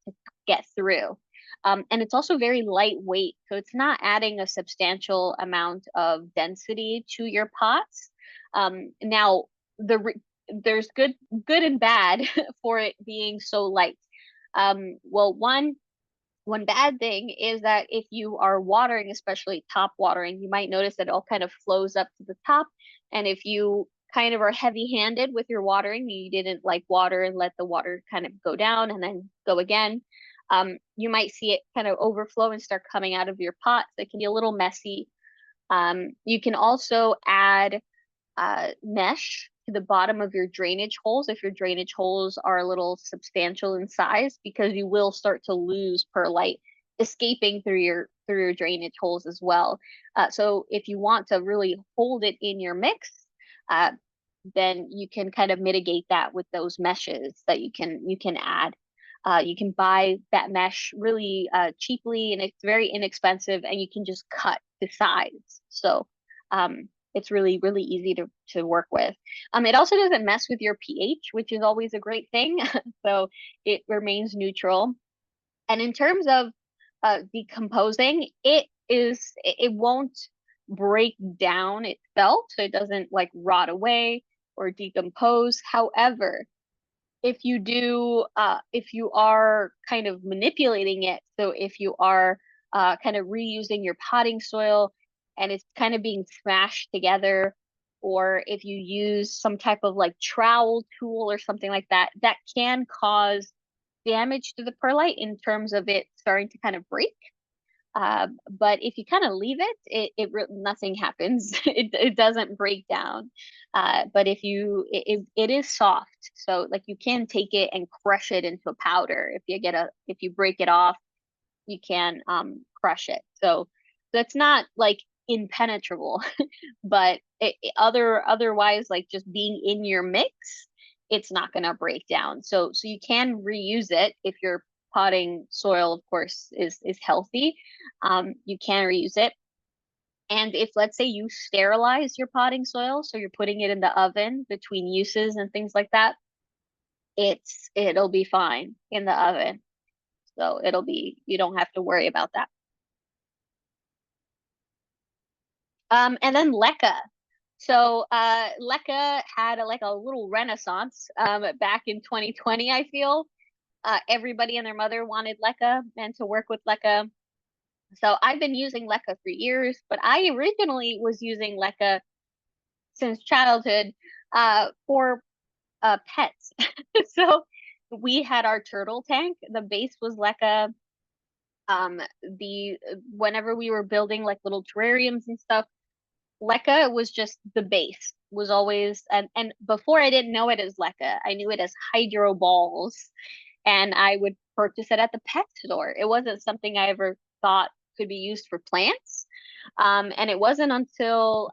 get through. And it's also very lightweight, so it's not adding a substantial amount of density to your pots. Now, there's good and bad for it being so light. Well, one bad thing is that if you are watering, especially top watering, you might notice that it all kind of flows up to the top. And if you kind of are heavy-handed with your watering, you didn't like water and let the water kind of go down and then go again, you might see it kind of overflow and start coming out of your pot. So it can be a little messy. You can also add mesh to the bottom of your drainage holes if your drainage holes are a little substantial in size, because you will start to lose perlite escaping through your drainage holes as well. So if you want to really hold it in your mix, uh, then you can kind of mitigate that with those meshes that you can add. You can buy that mesh really cheaply, and it's very inexpensive, and you can just cut the sides. So it's really, really easy to work with. It also doesn't mess with your pH, which is always a great thing. So it remains neutral. And in terms of decomposing, it won't break down itself, so it doesn't like rot away or decompose. However, if you are kind of manipulating it, so if you are kind of reusing your potting soil and it's kind of being smashed together, or if you use some type of like trowel tool or something like that, that can cause damage to the perlite in terms of it starting to kind of break. But if you kind of leave nothing happens. It doesn't break down. But if it is soft, so like you can take it and crush it into a powder. If you break it off, you can crush it. So that's not like impenetrable, but otherwise, like just being in your mix, it's not going to break down. So you can reuse it if your potting soil, of course, is healthy. You can reuse it. And if, let's say, you sterilize your potting soil, so you're putting it in the oven between uses and things like that, it'll be fine in the oven. So you don't have to worry about that. And then leca. So leca had like a little renaissance back in 2020, I feel. Everybody and their mother wanted leca and to work with leca. So I've been using leca for years, but I originally was using leca since childhood for pets. So we had our turtle tank. The base was leca. The Whenever we were building like little terrariums and stuff, leca was just the base. Was always, and before I didn't know it as leca, I knew it as hydro balls, and I would purchase it at the pet store. It wasn't something I ever thought could be used for plants. And it wasn't until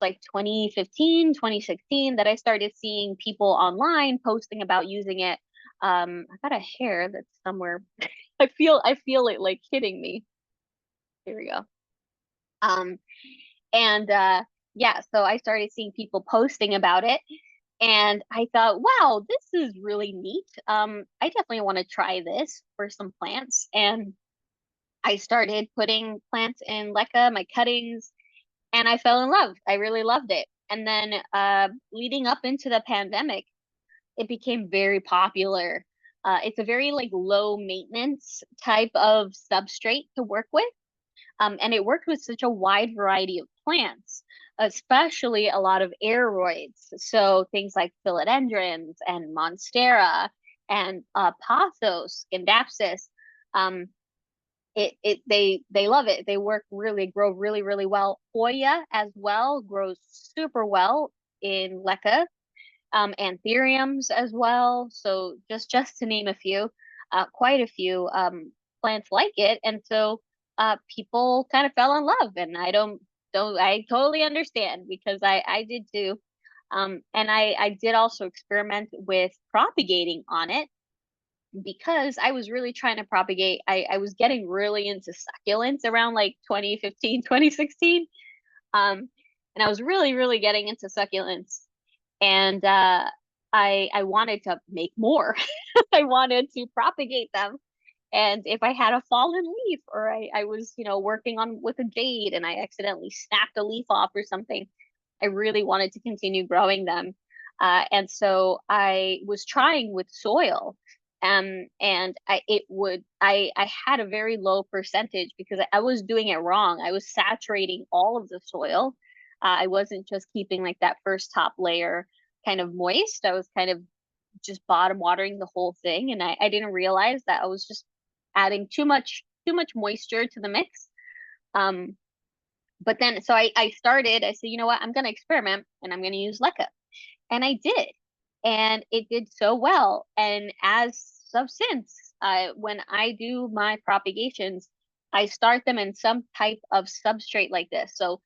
like 2015, 2016 that I started seeing people online posting about using it. I got a hair that's somewhere. I feel it like hitting me. Here we go. Um, and yeah, so I started seeing people posting about it, and I thought, wow, this is really neat. I definitely want to try this for some plants. And I started putting plants in leca, my cuttings, and I fell in love. I really loved it. And then leading up into the pandemic, it became very popular. It's a very like low maintenance type of substrate to work with. And it worked with such a wide variety of plants, especially a lot of aeroids. So things like philodendrons and monstera and pothos, scindapsus. Um, they love it. They grow really, really well. Hoya as well grows super well in leca, anthuriums as well. So just to name a few, quite a few plants like it. And so people kind of fell in love, and I totally understand, because I did too. And I did also experiment with propagating on it, because I was really trying to propagate. I was getting really into succulents around like 2015, 2016. And I was really, really getting into succulents. And I wanted to make more. I wanted to propagate them. And if I had a fallen leaf, or I was, working on with a jade and I accidentally snapped a leaf off or something, I really wanted to continue growing them. And so I was trying with soil. And I had a very low percentage because I was doing it wrong. I was saturating all of the soil. I wasn't just keeping like that first top layer kind of moist. I was kind of just bottom watering the whole thing, and I didn't realize that I was just adding too much moisture to the mix. Um, but then so I started, I said, you know what, I'm gonna experiment and I'm gonna use leca. And I did. And it did so well. And as of since, when I do my propagations, I start them in some type of substrate like this. So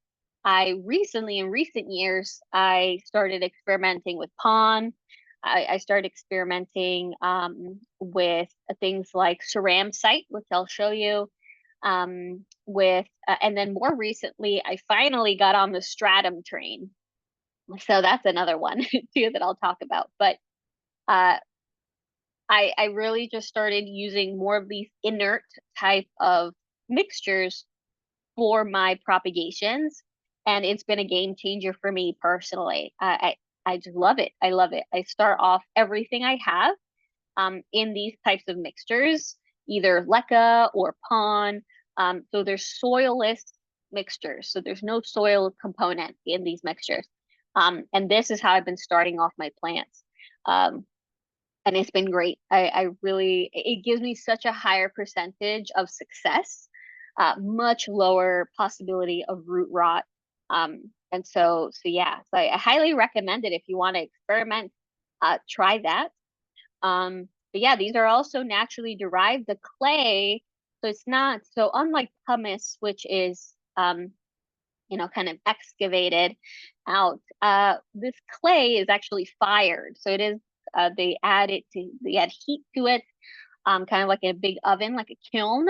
I recently, in recent years, I started experimenting with pon. I started experimenting with things like ceramsite, which I'll show you. And then more recently, I finally got on the stratum train, so that's another one too that I'll talk about. But uh, I really just started using more of these inert type of mixtures for my propagations, and it's been a game changer for me personally. I just love it. I love it. I start off everything I have in these types of mixtures, either leca or pon. So there's soilless mixtures. So there's no soil component in these mixtures. And this is how I've been starting off my plants. Um, and it's been great. I really, it gives me such a higher percentage of success, much lower possibility of root rot. And so yeah, so I highly recommend it if you want to experiment, try that. But yeah, these are also naturally derived. The clay, so it's not so unlike pumice, which is kind of excavated out. This clay is actually fired. So it is they add heat to it, kind of like a big oven, like a kiln.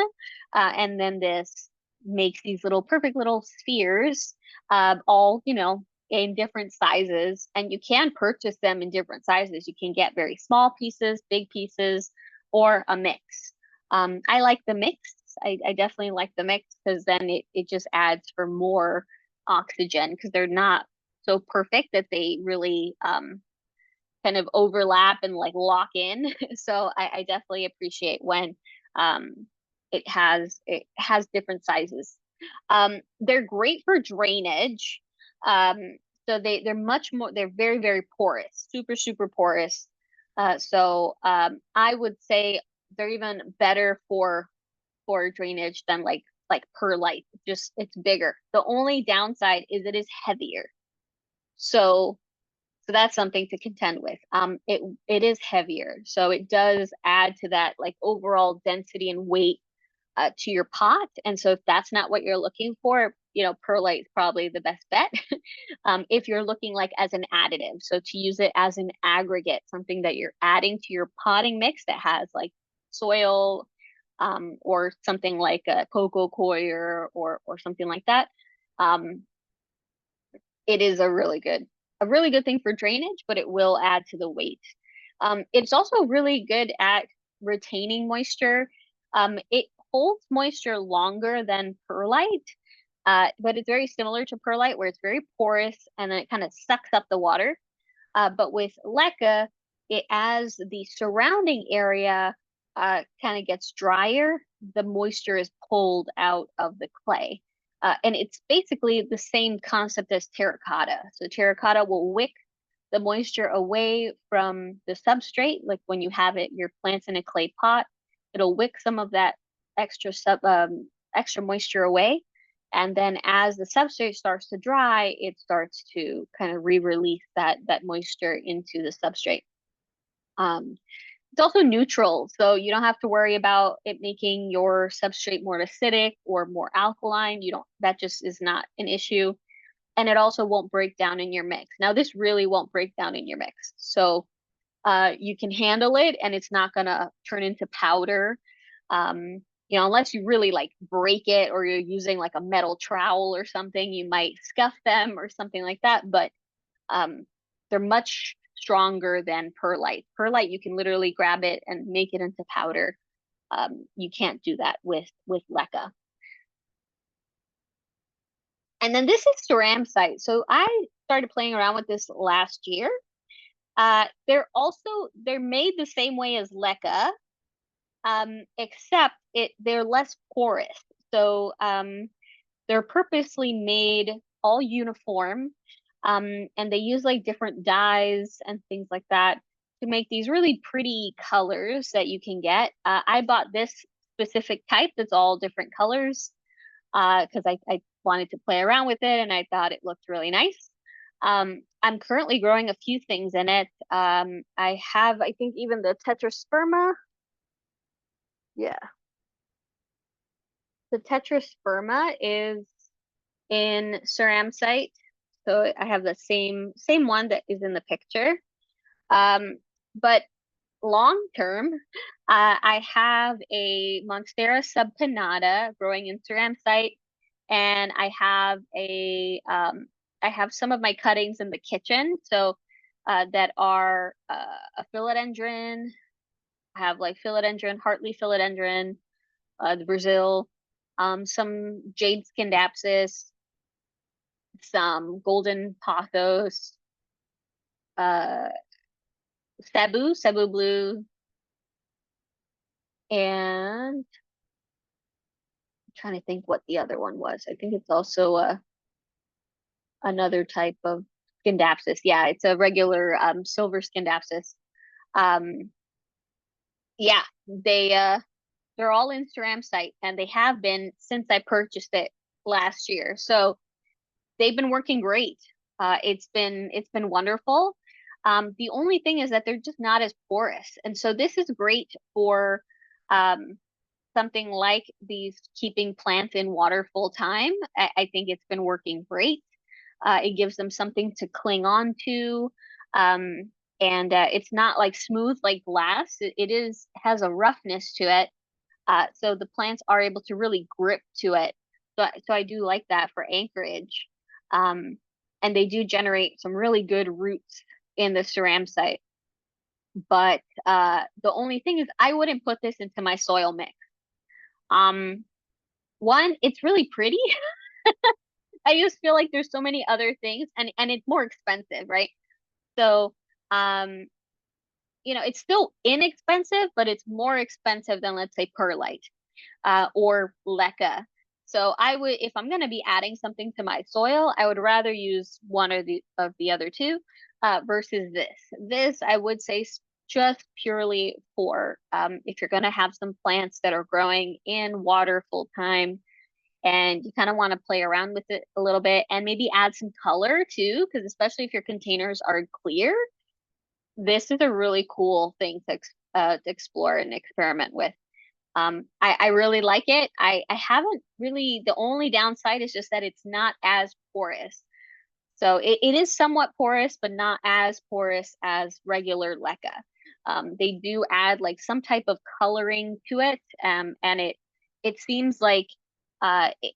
And then this makes these little perfect little spheres, all, in different sizes. And you can purchase them in different sizes. You can get very small pieces, big pieces, or a mix. I like the mix. I definitely like the mix because then it just adds for more oxygen because they're not so perfect that they really kind of overlap and like lock in. So I definitely appreciate when um, it has different sizes. They're great for drainage. So they're much more, they're very, very porous, super, super porous. So I would say they're even better for drainage than like perlite. Just it's bigger. The only downside is it is heavier. So so that's something to contend with. It is heavier, so it does add to that like overall density and weight to your pot. And so if that's not what you're looking for, perlite is probably the best bet. If you're looking like as an additive, so to use it as an aggregate, something that you're adding to your potting mix that has like soil, or something like a cocoa coir or something like that. Um, it is a really good thing for drainage, but it will add to the weight. It's also really good at retaining moisture. It holds moisture longer than perlite, but it's very similar to perlite where it's very porous and then it kind of sucks up the water. But with leca, as the surrounding area kind of gets drier, the moisture is pulled out of the clay. And it's basically the same concept as terracotta. So terracotta will wick the moisture away from the substrate. Like when you have your plants in a clay pot, it'll wick some of that extra moisture away. And then as the substrate starts to dry, it starts to kind of re-release that moisture into the substrate. Um, it's also neutral, so you don't have to worry about it making your substrate more acidic or more alkaline. You don't, that just is not an issue. And it also won't break down in your mix. Now, this really won't break down in your mix. So you can handle it and it's not gonna turn into powder. Unless you really like break it or you're using like a metal trowel or something, you might scuff them or something like that. But um, they're much stronger than perlite. Perlite, you can literally grab it and make it into powder. You can't do that with leca. And then this is ceramsite. So I started playing around with this last year. They're made the same way as leca, except they're less porous. So they're purposely made all uniform. And they use like different dyes and things like that to make these really pretty colors that you can get. I bought this specific type that's all different colors because I wanted to play around with it and I thought it looked really nice. I'm currently growing a few things in it. I have, I think, even the tetrasperma. Yeah, the tetrasperma is in ceramsite. So I have the same one that is in the picture. But long term, I have a Monstera subpinnata growing in ceramsite, and I have some of my cuttings in the kitchen. So that are a philodendron. I have like philodendron, Hartley philodendron, the Brazil, some jade scindapsus, some golden pothos, uh, Cebu blue, and I'm trying to think what the other one was. I think it's also another type of scindapsus. Yeah, it's a regular silver scindapsus. Um, yeah, they're all in ceramsite and they have been since I purchased it last year. So they've been working great. It's been wonderful. The only thing is that they're just not as porous, and so this is great for um, something like these keeping plants in water full time. I think it's been working great. It gives them something to cling on to. Um, and it's not like smooth like glass. It is has a roughness to it. So the plants are able to really grip to it. So I do like that for anchorage. Um, and they do generate some really good roots in the ceramsite. But the only thing is I wouldn't put this into my soil mix. Um, One, it's really pretty. I just feel like there's so many other things and it's more expensive, right? So, um, it's still inexpensive, but it's more expensive than let's say perlite or leca. So I would, if I'm going to be adding something to my soil, I would rather use one or the of the other two versus this. This I would say just purely for if you're going to have some plants that are growing in water full time and you kind of want to play around with it a little bit and maybe add some color too, because especially if your containers are clear, this is a really cool thing to explore and experiment with. I really like it. I haven't really, the only downside is just that it's not as porous. So it is somewhat porous, but not as porous as regular leca. They do add like some type of coloring to it, and it seems like it,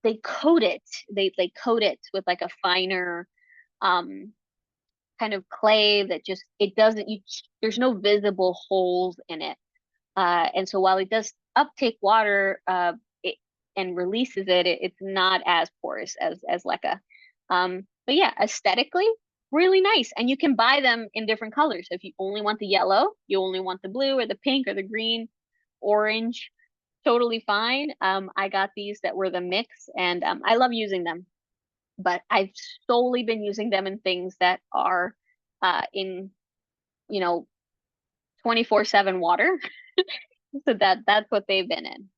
they coat it. They coat it with like a finer um kind of clay that just it doesn't you there's no visible holes in it. And so while it does uptake water and releases it's not as porous as leca. But yeah, aesthetically, really nice. And you can buy them in different colors. So if you only want the yellow, you only want the blue or the pink or the green, orange, totally fine. I got these that were the mix, and I love using them. But I've solely been using them in things that are in, you know, 24/7 water. So that's what they've been in.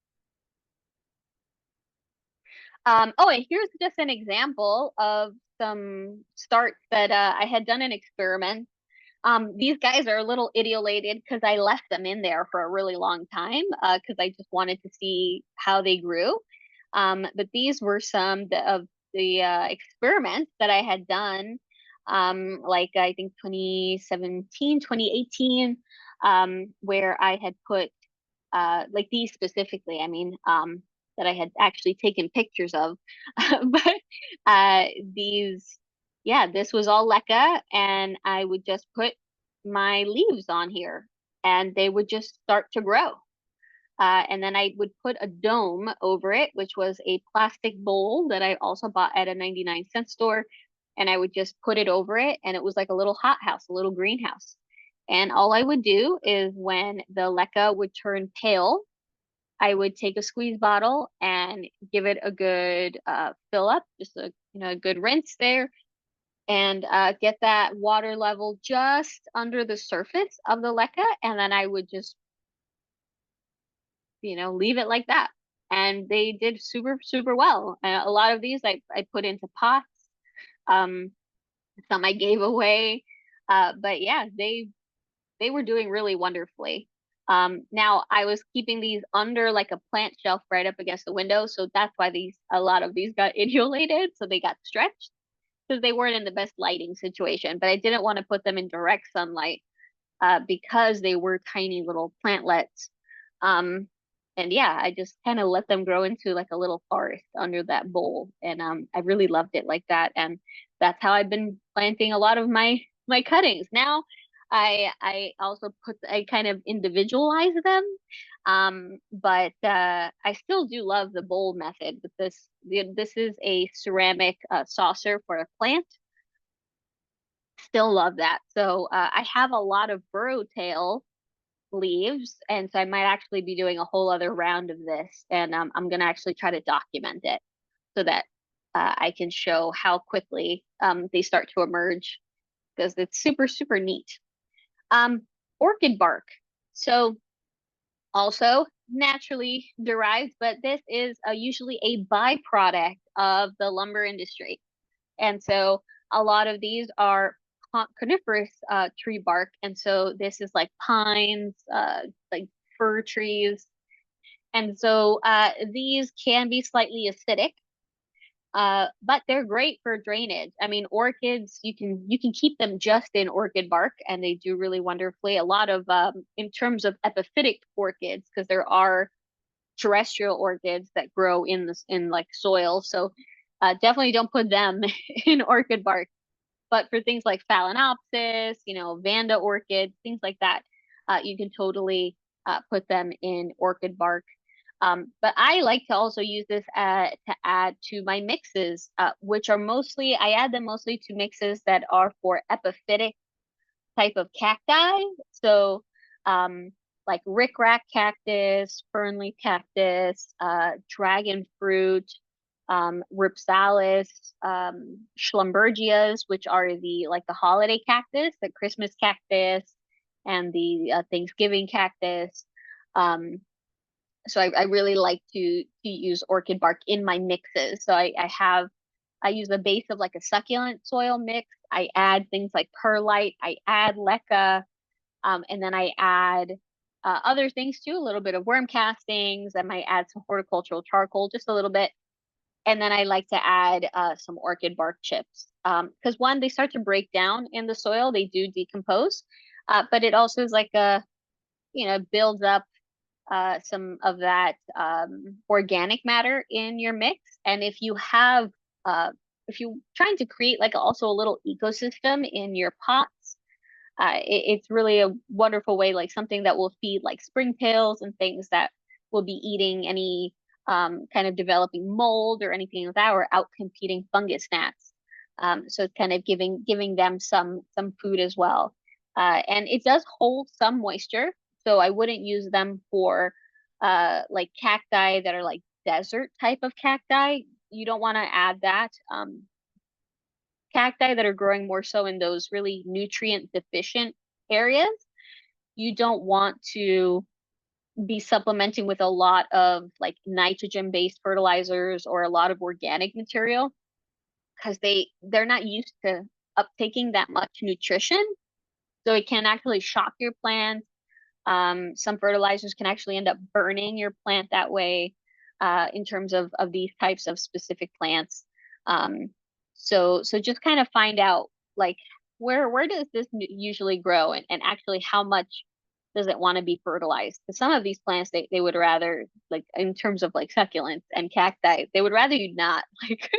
Oh, and here's just an example of some starts that I had done an experiment. These guys are a little idiolated because I left them in there for a really long time because I just wanted to see how they grew. But these were some of the experiments that I had done, like I think 2017, 2018, where I had put like these specifically, I mean, that I had actually taken pictures of. But these, yeah, this was all leca, and I would just put my leaves on here, and they would just start to grow. And then I would put a dome over it, which was a plastic bowl that I also bought at a 99-cent store. And I would just put it over it, and it was like a little hothouse, a little greenhouse. And all I would do is when the leca would turn pale, I would take a squeeze bottle and give it a good fill up, just a a good rinse there, and get that water level just under the surface of the leca, and then I would just leave it like that. And they did super, super well. A lot of these I put into pots. Um, some I gave away. But yeah, they were doing really wonderfully. Now I was keeping these under like a plant shelf right up against the window, so that's why a lot of these got inulated, so they got stretched because they weren't in the best lighting situation. But I didn't want to put them in direct sunlight because they were tiny little plantlets. Um, and yeah, I just kind of let them grow into like a little forest under that bowl, and I really loved it like that. And that's how I've been planting a lot of my cuttings. Now, I also I kind of individualize them, but I still do love the bowl method with this. This is a ceramic saucer for a plant. Still love that. So I have a lot of burrowtail leaves, and so I might actually be doing a whole other round of this, and I'm gonna actually try to document it so that I can show how quickly they start to emerge because it's super, super neat. Um, Orchid bark. So also naturally derived, but this is usually a byproduct of the lumber industry. And so a lot of these are coniferous tree bark. And so this is like pines, like fir trees. And so these can be slightly acidic, but they're great for drainage. I mean, orchids, you can keep them just in orchid bark, and they do really wonderfully. A lot of in terms of epiphytic orchids, because there are terrestrial orchids that grow in this in like soil. So definitely don't put them in orchid bark. But for things like Phalaenopsis, Vanda orchid, things like that, you can totally put them in orchid bark. But I like to also use this to add to my mixes, which are mostly, I add them mostly to mixes that are for epiphytic type of cacti. So, like rickrack cactus, fernleaf cactus, dragon fruit, ripsalis, schlumbergias, which are the holiday cactus, the Christmas cactus, and the Thanksgiving cactus. Um, so I really like to use orchid bark in my mixes. So I use the base of like a succulent soil mix. I add things like perlite. I add leca, and then I add other things too. A little bit of worm castings. I might add some horticultural charcoal, just a little bit, and then I like to add some orchid bark chips because one, they start to break down in the soil. They do decompose, but it also is like builds up some of that organic matter in your mix. And if you're trying to create like also a little ecosystem in your pots, it's really a wonderful way, like something that will feed like springtails and things that will be eating any kind of developing mold or anything like that, or out competing fungus gnats. So it's kind of giving them some food as well. And it does hold some moisture, so I wouldn't use them for like cacti that are like desert type of cacti. You don't want to add that. Cacti that are growing more so in those really nutrient deficient areas, you don't want to be supplementing with a lot of like nitrogen based fertilizers or a lot of organic material because they're not used to uptaking that much nutrition. So it can actually shock your plant. Some fertilizers can actually end up burning your plant that way, in terms of these types of specific plants. Um, so just kind of find out like where does this usually grow, and actually how much does it want to be fertilized? Because some of these plants they would rather, like in terms of like succulents and cacti, they would rather you not like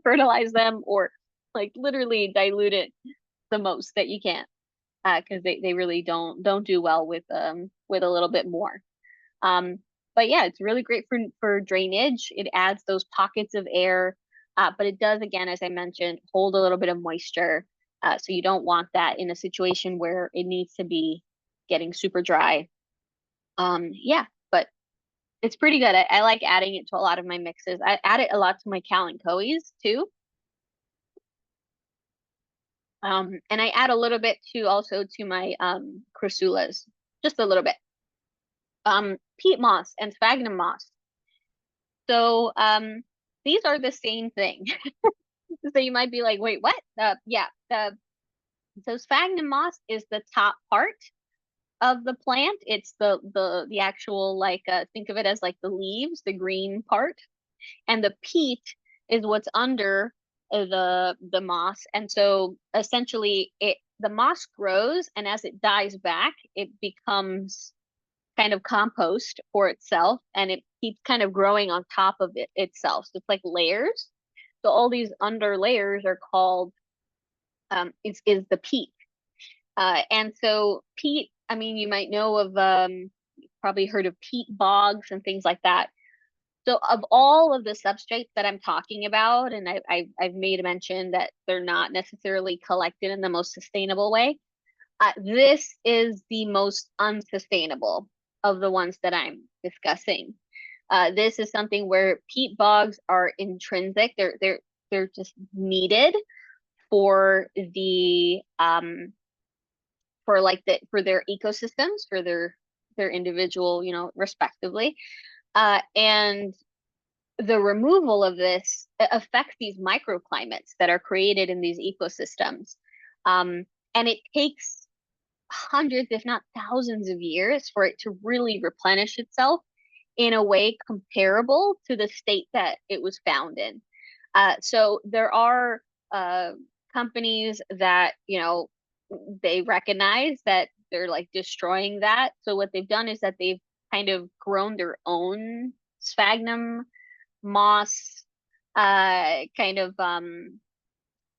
fertilize them, or like literally dilute it the most that you can, because they really don't do well with a little bit more. Um, but yeah, it's really great for drainage. It adds those pockets of air, but it does, again, as I mentioned, hold a little bit of moisture. So you don't want that in a situation where it needs to be getting super dry. Yeah, but It's pretty good. I like adding it to a lot of my mixes. I add it a lot to my Kalanchoes too. And I add a little bit to also to my Crasulas, just a little bit. Peat moss and sphagnum moss. So these are the same thing. So you might be like, wait, what? Yeah, the so sphagnum moss is the top part of the plant. It's the actual like think of it as like the leaves, the green part, and the peat is what's under the moss. And so essentially it the moss grows, and as it dies back, it becomes kind of compost for itself, and it keeps kind of growing on top of it itself. So it's like layers. So all these under layers are called is the peat. And so peat, I mean, you might know of probably heard of peat bogs and things like that. So of all of the substrates that I'm talking about, and I've made a mention that they're not necessarily collected in the most sustainable way. This is the most unsustainable of the ones that I'm discussing. This is something where peat bogs are intrinsic. They're just needed for the for like for their ecosystems, for their individual, respectively. And the removal of this affects these microclimates that are created in these ecosystems. And it takes hundreds, if not thousands of years for it to really replenish itself in a way comparable to the state that it was found in. So there are companies that, they recognize that they're like destroying that. So what they've done is that they've kind of grown their own sphagnum moss kind of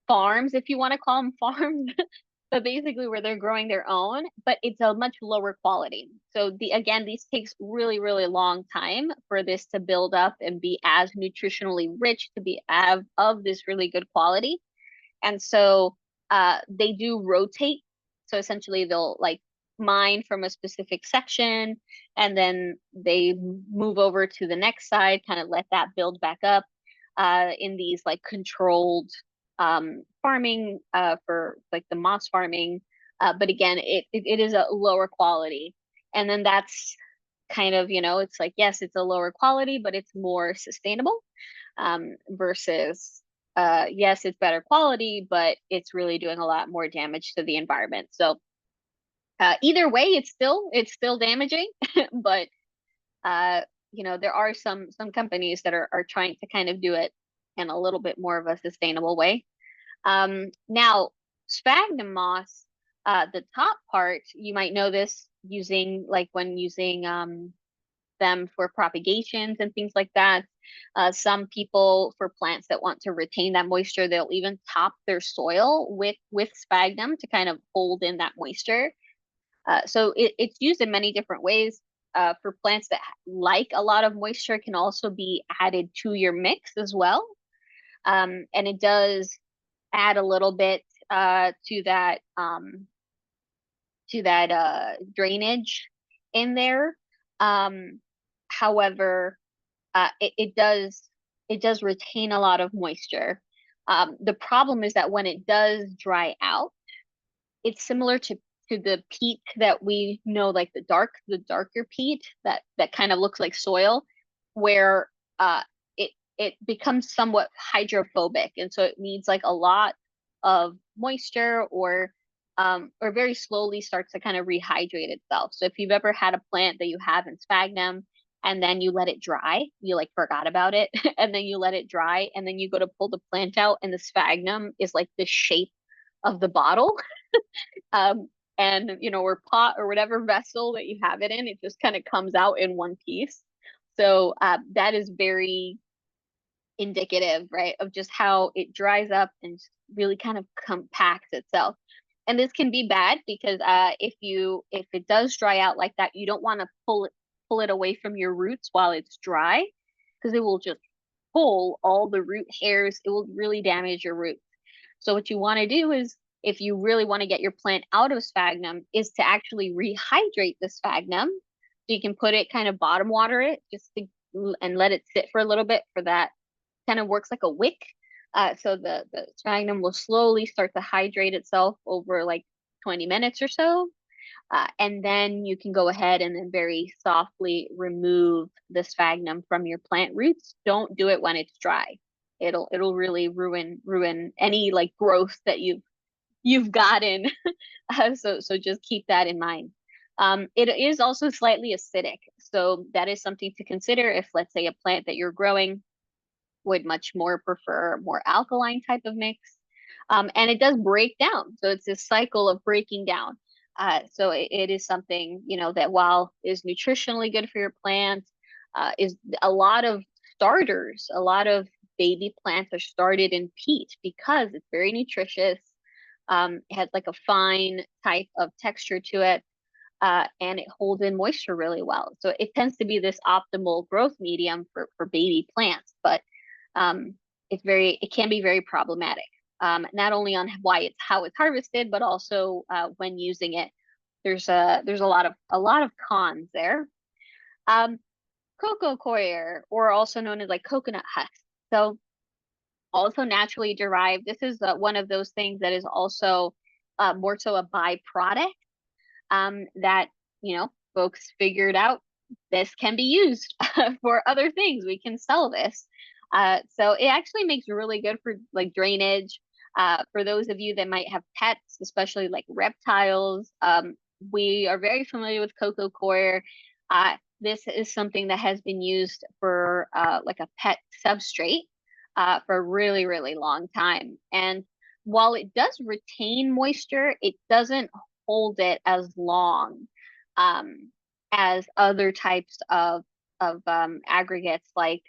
farms, if you want to call them farms, but basically where they're growing their own, but it's a much lower quality. So these takes really, really long time for this to build up and be as nutritionally rich to be of this really good quality. And so they do rotate. So essentially they'll like mine from a specific section, and then they move over to the next side, kind of let that build back up in these like controlled farming for like the moss farming. But again, it is a lower quality. And then that's kind of, it's like, yes, it's a lower quality, but it's more sustainable versus, yes, it's better quality, but it's really doing a lot more damage to the environment. So either way, it's still damaging, but there are some companies that are trying to kind of do it in a little bit more of a sustainable way. Now, sphagnum moss, the top part, you might know this using like when using them for propagations and things like that. Some people, for plants that want to retain that moisture, they'll even top their soil with sphagnum to kind of hold in that moisture. So it's used in many different ways. For plants that like a lot of moisture, can also be added to your mix as well. And it does add a little bit to that drainage in there. Um, However, it does retain a lot of moisture. The problem is that when it does dry out, it's similar to the peat that we know, like the darker peat that kind of looks like soil, where it becomes somewhat hydrophobic, and so it needs like a lot of moisture, or very slowly starts to kind of rehydrate itself. So if you've ever had a plant that you have in sphagnum and then you let it dry, you like forgot about it, and then you let it dry, and then you go to pull the plant out, and the sphagnum is like the shape of the bottle. um, and or pot or whatever vessel that you have it in, it just kind of comes out in one piece. So that is very indicative, right, of just how it dries up and really kind of compacts itself. And this can be bad because if it does dry out like that, you don't want to pull it away from your roots while it's dry, because it will just pull all the root hairs. It will really damage your roots. So what you want to do is, if you really want to get your plant out of sphagnum, is to actually rehydrate the sphagnum So you can put it kind of bottom water it just to, and let it sit for a little bit for that kind of works like a wick. So the sphagnum will slowly start to hydrate itself over like 20 minutes or so. And then you can go ahead and then very softly remove the sphagnum from your plant roots. Don't do it when it's dry. It'll really ruin any like growth that you've gotten. So just keep that in mind. It is also slightly acidic, so that is something to consider if, let's say, a plant that you're growing would much more prefer more alkaline type of mix. And it does break down. So it's this cycle of breaking down. So it is something, that while is nutritionally good for your plant, is a lot of starters, a lot of baby plants are started in peat because it's very nutritious. It has like a fine type of texture to it, and it holds in moisture really well. So it tends to be this optimal growth medium for baby plants, but um, it can be very problematic. Not only on how it's harvested, but also when using it. There's a lot of cons there. Um, Cocoa coir, or also known as like coconut husk. So also naturally derived. This is one of those things that is also more so a byproduct that folks figured out this can be used for other things. We can sell this. So it actually makes really good for like drainage. For those of you that might have pets, especially like reptiles, we are very familiar with coco coir. This is something that has been used for like a pet substrate for a really, really long time. And while it does retain moisture, it doesn't hold it as long um, as other types of aggregates like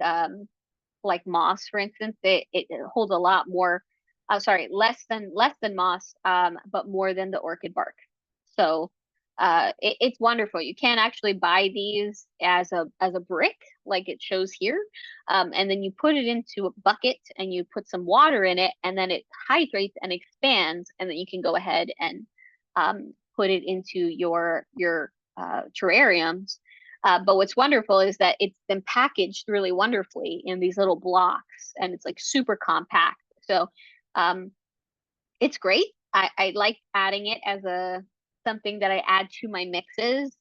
moss, for instance. It holds a lot more. Sorry, less than moss, but more than the orchid bark. So it's wonderful. You can actually buy these as a brick, like it shows here, and then you put it into a bucket and you put some water in it, and then it hydrates and expands, and then you can go ahead and put it into your terrariums. But what's wonderful is that it's been packaged really wonderfully in these little blocks, and it's like super compact. So um, it's great. I like adding it as a something that I add to my mixes,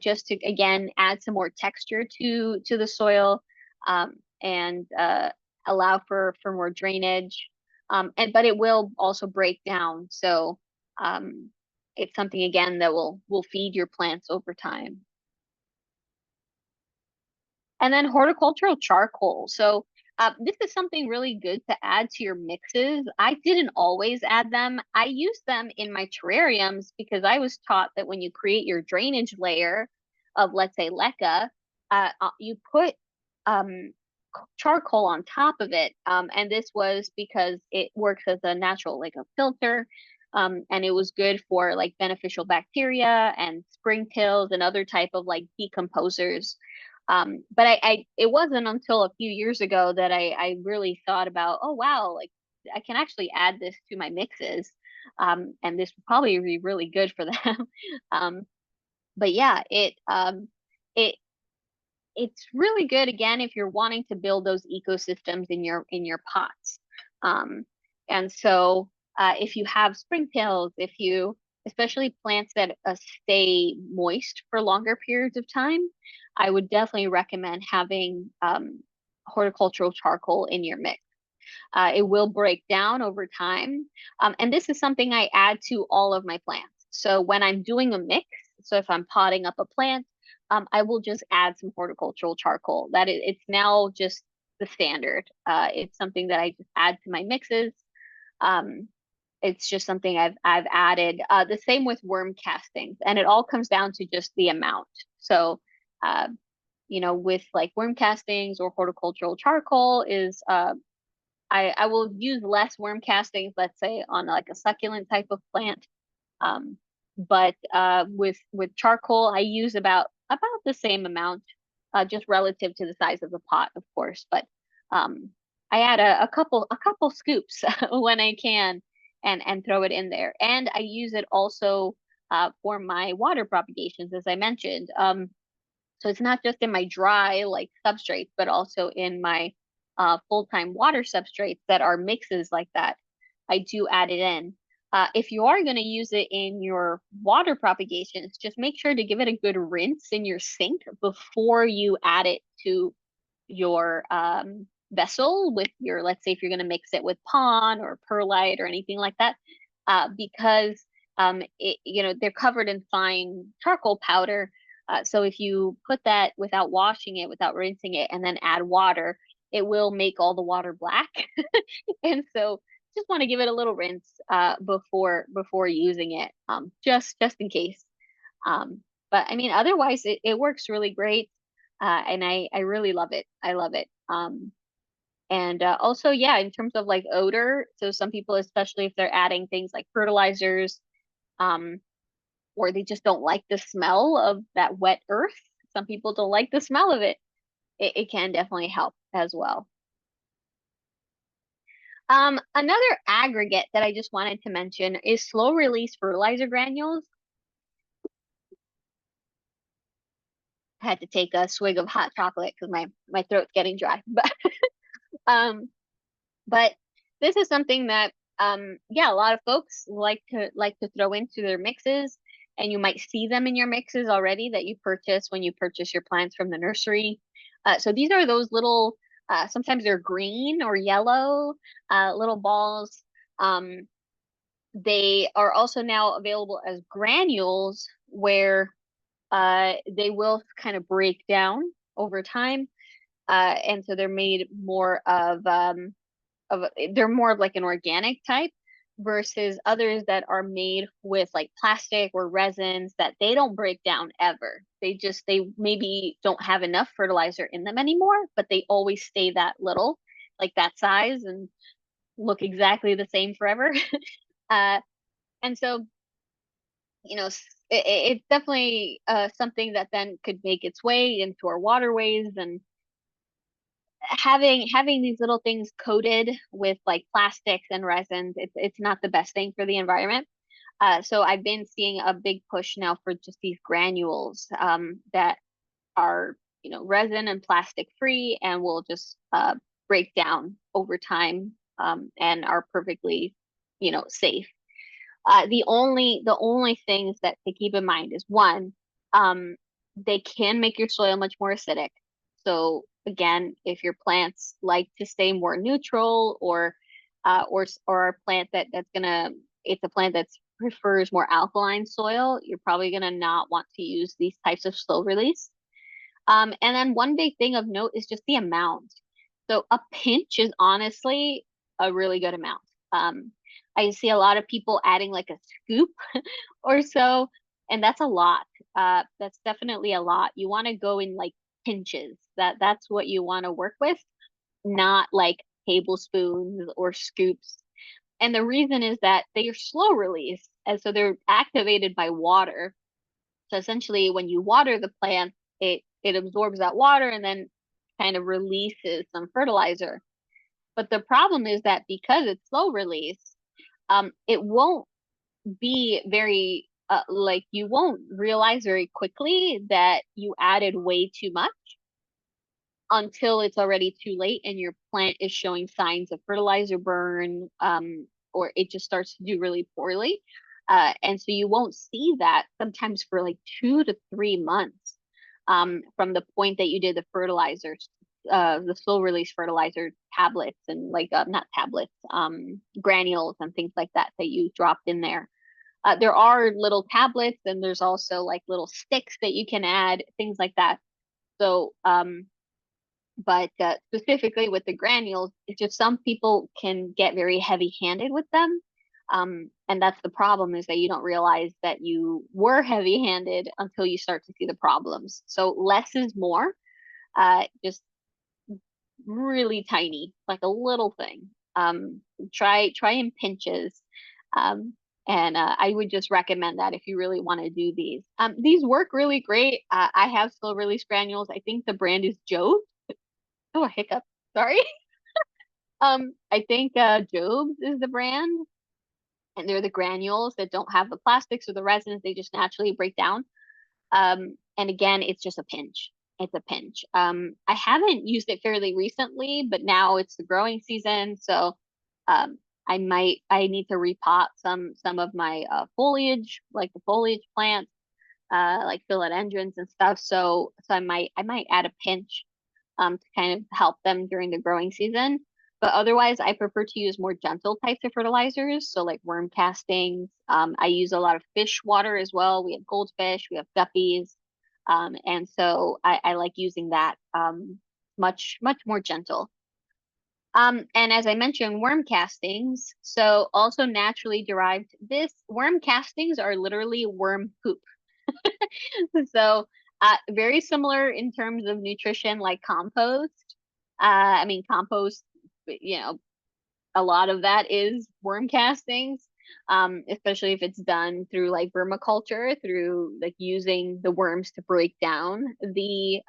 just to again add some more texture to the soil, and allow for more drainage. And but it will also break down. So it's something again that will feed your plants over time. And then horticultural charcoal. So this is something really good to add to your mixes. I didn't always add them. I use them in my terrariums because I was taught that when you create your drainage layer of, let's say, leca, you put um, charcoal on top of it. And this was because it works as a natural, like a filter. And it was good for like beneficial bacteria and springtails and other type of like decomposers. But it wasn't until a few years ago that I really thought about, oh wow, like I can actually add this to my mixes. And this would probably be really good for them. um, but yeah, it it's really good again if you're wanting to build those ecosystems in your pots. Um, and so if you have springtails, if you especially plants that stay moist for longer periods of time, I would definitely recommend having horticultural charcoal in your mix. It will break down over time. And this is something I add to all of my plants. So when I'm doing a mix, so if I'm potting up a plant, I will just add some horticultural charcoal. It's now just the standard. It's something that I just add to my mixes. Um, it's just something I've added. The same with worm castings, and it all comes down to just the amount. So, uh, with like worm castings or horticultural charcoal is I will use less worm castings, let's say on like a succulent type of plant. Um, but with charcoal, I use about the same amount, just relative to the size of the pot, of course. But I add a couple scoops when I can, and throw it in there. And I use it also for my water propagations, as I mentioned. So it's not just in my dry like substrates, but also in my full-time water substrates that are mixes like that. I do add it in. If you are going to use it in your water propagations, just make sure to give it a good rinse in your sink before you add it to your vessel with your, let's say if you're going to mix it with pond or perlite or anything like that, because they're covered in fine charcoal powder. So if you put that without washing it, without rinsing it, and then add water, it will make all the water black. And so just want to give it a little rinse before using it, just in case. But I mean, otherwise it works really great. And I really love it. I love it. And also, yeah, in terms of like odor, so some people, especially if they're adding things like fertilizers, um, or they just don't like the smell of that wet earth. Some people don't like the smell of it. It can definitely help as well. Another aggregate that I just wanted to mention is slow release fertilizer granules. I had to take a swig of hot chocolate because my throat's getting dry. Um, but this is something that yeah, a lot of folks like to throw into their mixes, and you might see them in your mixes already that you purchase when you purchase your plants from the nursery. So these are those little sometimes they're green or yellow little balls. Um, they are also now available as granules where they will kind of break down over time. And so they're made more of they're more of like an organic type versus others that are made with like plastic or resins that they don't break down ever. They maybe don't have enough fertilizer in them anymore, but they always stay that little, like that size and look exactly the same forever. uh and so it's definitely something that then could make its way into our waterways, and having these little things coated with like plastics and resins, it's not the best thing for the environment. So I've been seeing a big push now for just these granules that are resin and plastic free and will just break down over time, and are perfectly safe. The only things that to keep in mind is one, um, they can make your soil much more acidic. So again, if your plants like to stay more neutral, or a plant it's a plant that prefers more alkaline soil, you're probably gonna not want to use these types of slow release. And then one big thing of note is just the amount. So a pinch is honestly a really good amount. I see a lot of people adding like a scoop or so, and that's a lot. That's definitely a lot. You want to go in like pinches. That's what you want to work with, not like tablespoons or scoops. And the reason is that they are slow release, and so they're activated by water. So essentially, when you water the plant, it absorbs that water and then kind of releases some fertilizer. But the problem is that because it's slow release, it won't be very like you won't realize very quickly that you added way too much until it's already too late and your plant is showing signs of fertilizer burn, or it just starts to do really poorly. And so you won't see that sometimes for like 2 to 3 months, from the point that you did the fertilizers, the slow release fertilizer tablets and like not tablets, granules and things like that that you dropped in there. There are little tablets and there's also like little sticks that you can add, things like that. So, but specifically with the granules, it's just some people can get very heavy-handed with them. And that's the problem, is that you don't realize that you were heavy-handed until you start to see the problems. So less is more, just really tiny, like a little thing. Try in pinches. Um, and I would just recommend that if you really want to do these. These work really great. I have slow release granules. I think the brand is Joe. Oh, a hiccup. Sorry. I think Job's is the brand, and they're the granules that don't have the plastics or the resins. They just naturally break down. And again, it's just a pinch. It's a pinch. I haven't used it fairly recently, but now it's the growing season, so um, I need to repot some of my foliage, like the foliage plants, like philodendrons and stuff. So I might add a pinch to kind of help them during the growing season. But otherwise, I prefer to use more gentle types of fertilizers. So like worm castings. I use a lot of fish water as well. We have goldfish, we have guppies. And so I like using that much more gentle. And as I mentioned, worm castings. So also naturally derived, this worm castings are literally worm poop. So, very similar in terms of nutrition, like compost. I mean, compost, you know, a lot of that is worm castings, especially if it's done through like vermiculture, through like using the worms to break down the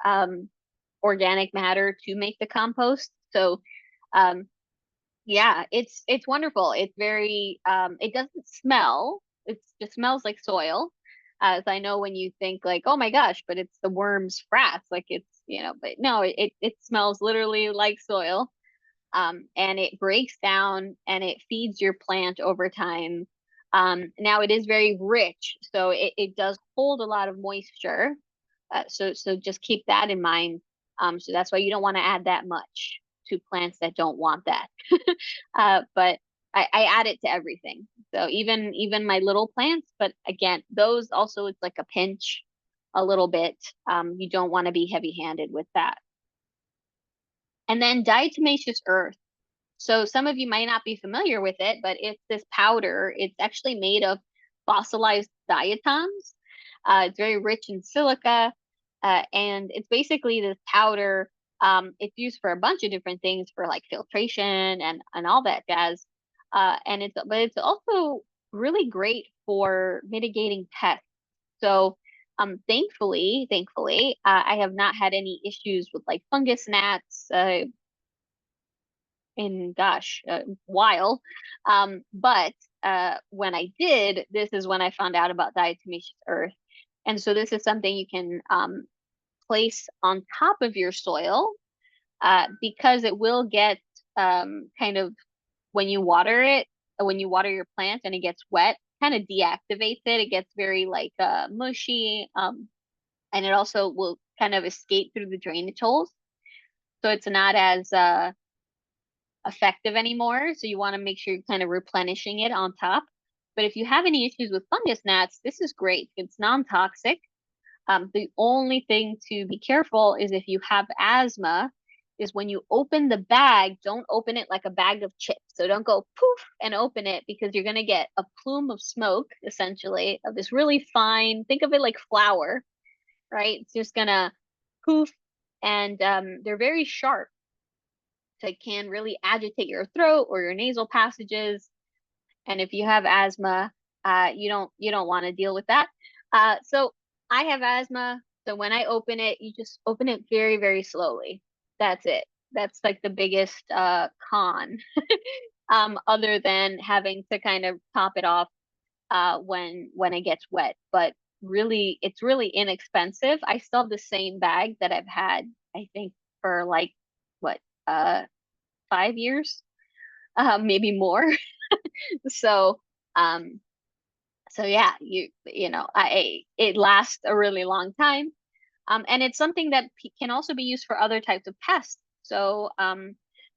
organic matter to make the compost. So, um, yeah, it's wonderful. It's very it doesn't smell. It just smells like soil. So I know when you think like, oh my gosh, but it's the worm's frass, like it's, but no, it smells literally like soil. And it breaks down and it feeds your plant over time. Now it is very rich, so it does hold a lot of moisture. So just keep that in mind. So that's why you don't want to add that much to plants that don't want that. But I add it to everything. So even my little plants, but again, those also it's like a pinch, a little bit. You don't want to be heavy-handed with that. And then diatomaceous earth. So some of you might not be familiar with it, but it's this powder. It's actually made of fossilized diatoms. It's very rich in silica, and it's basically this powder. It's used for a bunch of different things for like filtration and all that jazz. But it's also really great for mitigating pests. So thankfully, I have not had any issues with like fungus gnats. In gosh, a while. But when I did, this is when I found out about diatomaceous earth. And so this is something you can place on top of your soil because it will get kind of when you water it, when you water your plant and it gets wet, kind of deactivates it. It gets very like mushy, and it also will kind of escape through the drainage holes. So it's not as effective anymore. So you want to make sure you're kind of replenishing it on top. But if you have any issues with fungus gnats, this is great. It's non-toxic. The only thing to be careful is if you have asthma, is when you open the bag, don't open it like a bag of chips. So don't go poof and open it because you're going to get a plume of smoke, essentially, of this really fine, think of it like flour, right? It's just going to poof. And they're very sharp. So it can really agitate your throat or your nasal passages. And if you have asthma, you don't want to deal with that. So I have asthma, so when I open it, you just open it very, very slowly. That's it. That's like the biggest con, other than having to kind of top it off when it gets wet. But really, it's really inexpensive. I still have the same bag that I've had, I think, for like what, 5 years, maybe more. So, um, so yeah, it lasts a really long time. And it's something that can also be used for other types of pests. So,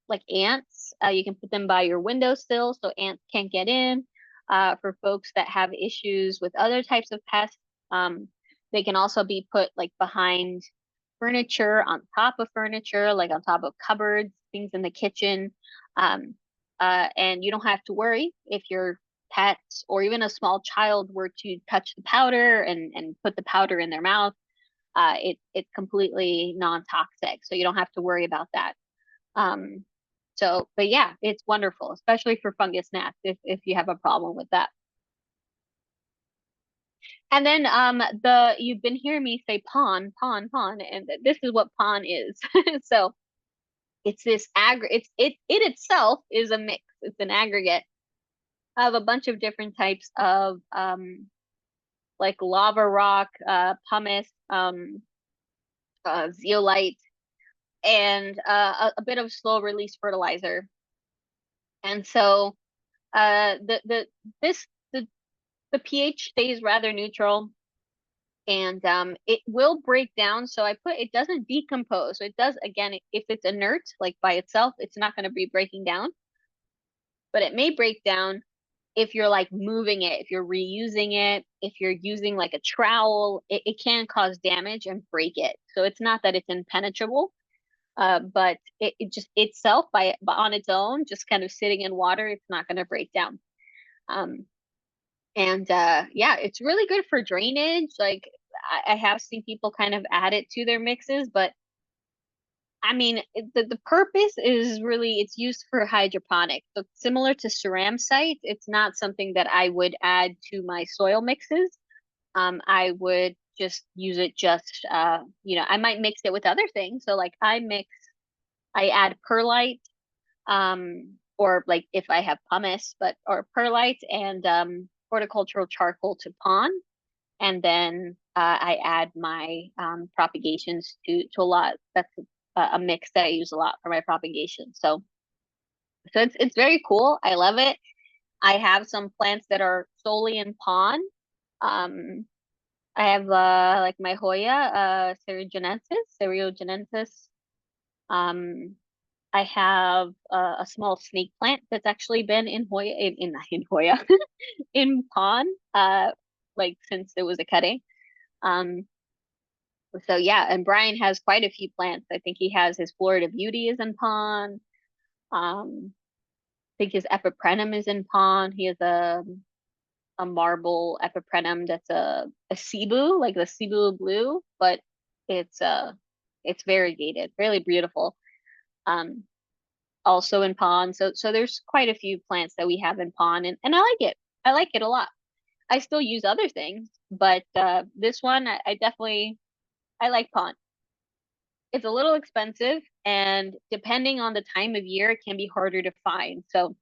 like ants, you can put them by your windowsill so ants can't get in. For folks that have issues with other types of pests, they can also be put like behind furniture, on top of furniture, like on top of cupboards, things in the kitchen. Um, and you don't have to worry if your pets or even a small child were to touch the powder and put the powder in their mouth. It's completely non-toxic, so you don't have to worry about that. Um, but yeah, it's wonderful, especially for fungus gnats if you have a problem with that. And then the you've been hearing me say pon, and this is what pon is. So it's this it itself is a mix. It's an aggregate of a bunch of different types of like lava rock, pumice, zeolite, and a bit of slow release fertilizer. And so the this the pH stays rather neutral, and it will break down. So I put it doesn't decompose. So it does again if it's inert, like by itself, it's not going to be breaking down, but it may break down if you're like moving it, if you're reusing it, if you're using like a trowel, it can cause damage and break it. So it's not that it's impenetrable, but it just itself by on its own, just kind of sitting in water, it's not going to break down. Um, and yeah, it's really good for drainage. Like I have seen people kind of add it to their mixes, but I mean, the purpose is really it's used for hydroponics. So similar to ceramsite, it's not something that I would add to my soil mixes. I would just use it just I might mix it with other things. So like I add perlite, or like if I have pumice, but or perlite and horticultural charcoal to pond, and then I add my propagations to a lot. That's a mix that I use a lot for my propagation. So it's very cool. I love it. I have some plants that are solely in pond. Um, I have like my Hoya, Cereogenensis. Um, I have a small snake plant that's actually been in Hoya in Hoya in pond like since it was a cutting. Um, so yeah, and Brian has quite a few plants. I think he has his Florida Beauty is in pond. I think his Epiprenum is in pond. He has a marble Epiprenum that's a Cebu, like the Cebu blue, but it's it's variegated, really beautiful. Um, also in pond. So there's quite a few plants that we have in pond, and I like it. I like it a lot. I still use other things, but this one I definitely I like pond. It's a little expensive, and depending on the time of year, it can be harder to find. So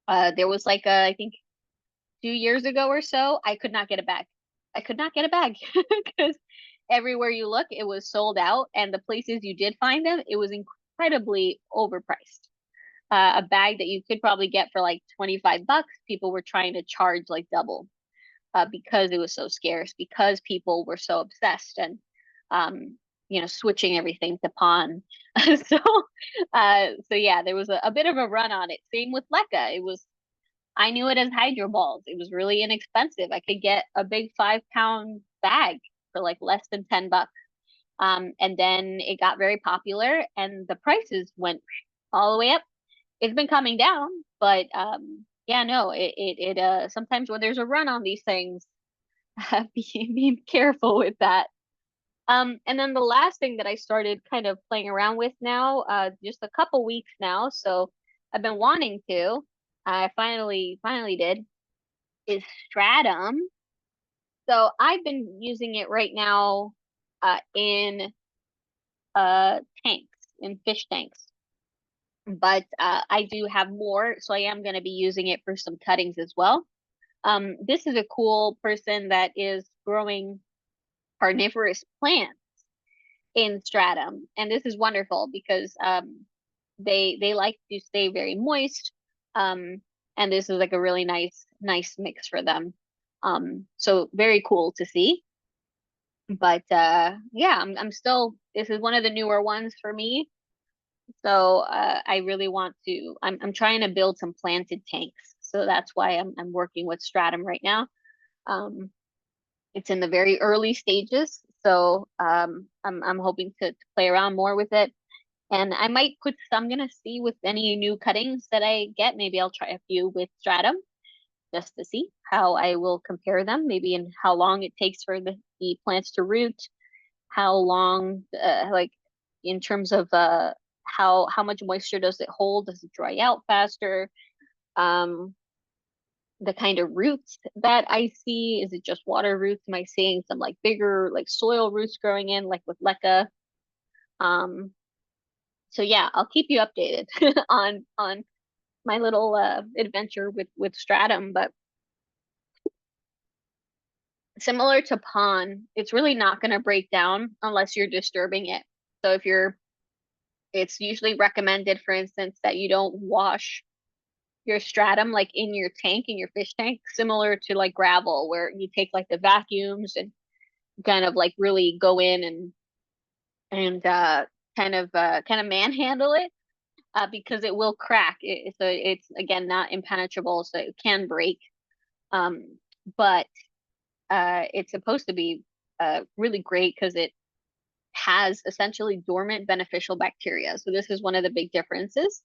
there was like I think 2 years ago or so, I could not get a bag. I could not get a bag because everywhere you look, it was sold out, and the places you did find them, it was incredibly overpriced. A bag that you could probably get for like 25 bucks, people were trying to charge like double because it was so scarce, because people were so obsessed and switching everything to pawn. so so yeah, there was a bit of a run on it. Same with Leca. It was I knew it as hydro balls. It was really inexpensive. I could get a big 5 pound bag for like less than 10 bucks. And then it got very popular and the prices went all the way up. It's been coming down, but yeah, no, it sometimes when there's a run on these things, be careful with that. And then the last thing that I started kind of playing around with now, just a couple weeks now, so I've been wanting to, I finally did, is stratum. So I've been using it right now in tanks, in fish tanks. But I do have more, so I am going to be using it for some cuttings as well. This is a cool person that is growing carnivorous plants in stratum, and this is wonderful because they like to stay very moist, um, and this is like a really nice mix for them. So very cool to see. But yeah, I'm still this is one of the newer ones for me. So I really want to. I'm trying to build some planted tanks, so that's why I'm working with stratum right now. Um, it's in the very early stages, so I'm hoping to play around more with it. And I might put some, I'm gonna see with any new cuttings that I get. Maybe I'll try a few with stratum just to see how I will compare them, maybe in how long it takes for the plants to root, how long, like in terms of how much moisture does it hold? Does it dry out faster? Um, the kind of roots that I see, is it just water roots? Am I seeing some like bigger like soil roots growing in, like with leca? Um, so yeah, I'll keep you updated on my little adventure with stratum. But Similar to pon, it's really not going to break down unless you're disturbing it. So if you're, it's usually recommended, for instance, that you don't wash your stratum like in your tank, in your fish tank, similar to like gravel, where you take like the vacuums and kind of like really go in and kind of manhandle it, because it will crack. So it's again not impenetrable, so it can break. Um, but it's supposed to be really great because it has essentially dormant beneficial bacteria. So this is one of the big differences,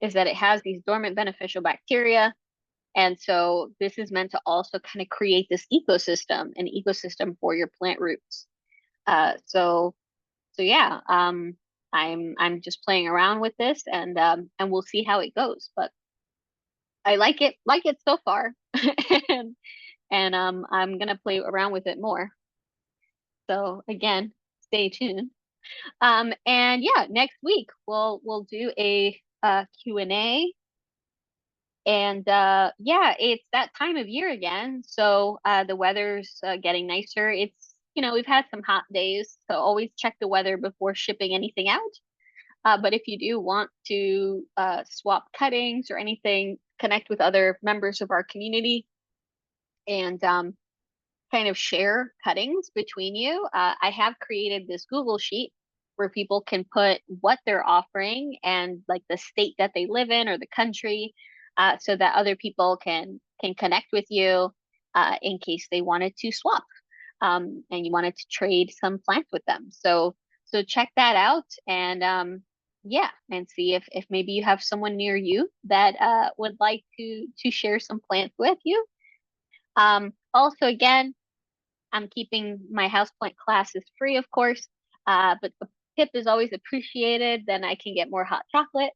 is that it has these dormant beneficial bacteria. And so this is meant to also kind of create this ecosystem, an ecosystem for your plant roots. So yeah, I'm just playing around with this, and we'll see how it goes. But I like it so far. and and I'm gonna play around with it more. So again, stay tuned. And yeah, next week we'll do a Q&A. And yeah, it's that time of year again. So the weather's getting nicer. We've had some hot days, so always check the weather before shipping anything out. But if you do want to swap cuttings or anything, connect with other members of our community and kind of share cuttings between you. I have created this Google sheet where people can put what they're offering and like the state that they live in or the country, so that other people can connect with you in case they wanted to swap, and you wanted to trade some plants with them. So check that out, and yeah, and see if maybe you have someone near you that would like to share some plants with you. Also, again, I'm keeping my houseplant classes free, of course, but the tip is always appreciated. Then I can get more hot chocolate.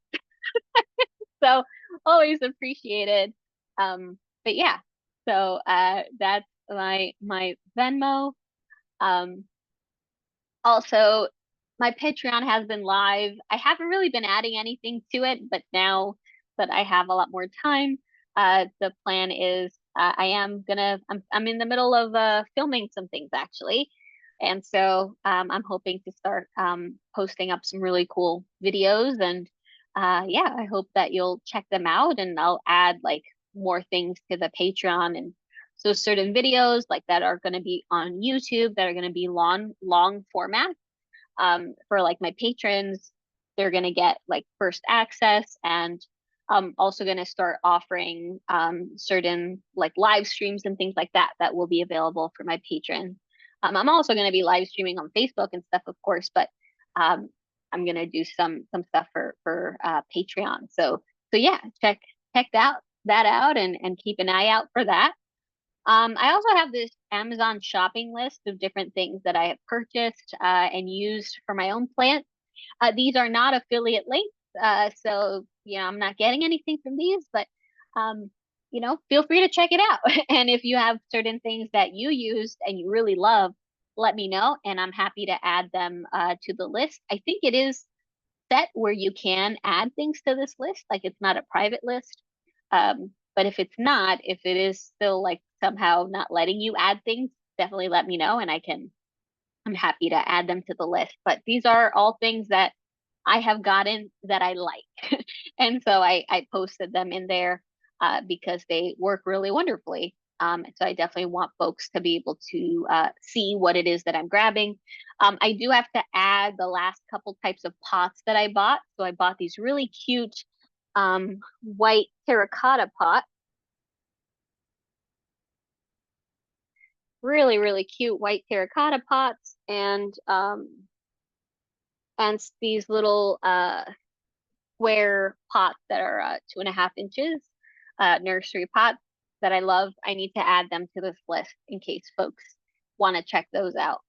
So always appreciated. But yeah, so that's my Venmo. Um, Also, my Patreon has been live. I haven't really been adding anything to it, but now that I have a lot more time, the plan is I'm in the middle of filming some things actually. And so I'm hoping to start posting up some really cool videos. And yeah, I hope that you'll check them out, and I'll add like more things to the Patreon. And so certain videos like that are going to be on YouTube that are going to be long format. For like my patrons, they're going to get like first access, and I'm also going to start offering certain like live streams and things like that that will be available for my patrons. I'm also going to be live streaming on Facebook and stuff, of course, but um, I'm going to do some stuff for Patreon. So yeah, check that out, and keep an eye out for that. I also have this Amazon shopping list of different things that I have purchased and used for my own plants. These are not affiliate links, so I'm not getting anything from these, but feel free to check it out. And if you have certain things that you use and you really love, let me know, and I'm happy to add them to the list. I think it is set where you can add things to this list, like it's not a private list. But if it's not, if it is still like somehow not letting you add things, definitely let me know, and I'm happy to add them to the list. But these are all things that I have gotten that I like. And so I posted them in there because they work really wonderfully. So I definitely want folks to be able to see what it is that I'm grabbing. I do have to add the last couple types of pots that I bought. So I bought these really cute white terracotta pot, really cute white terracotta pots, and these little square pots that are 2.5 inches, nursery pots that I love. I need to add them to this list in case folks want to check those out.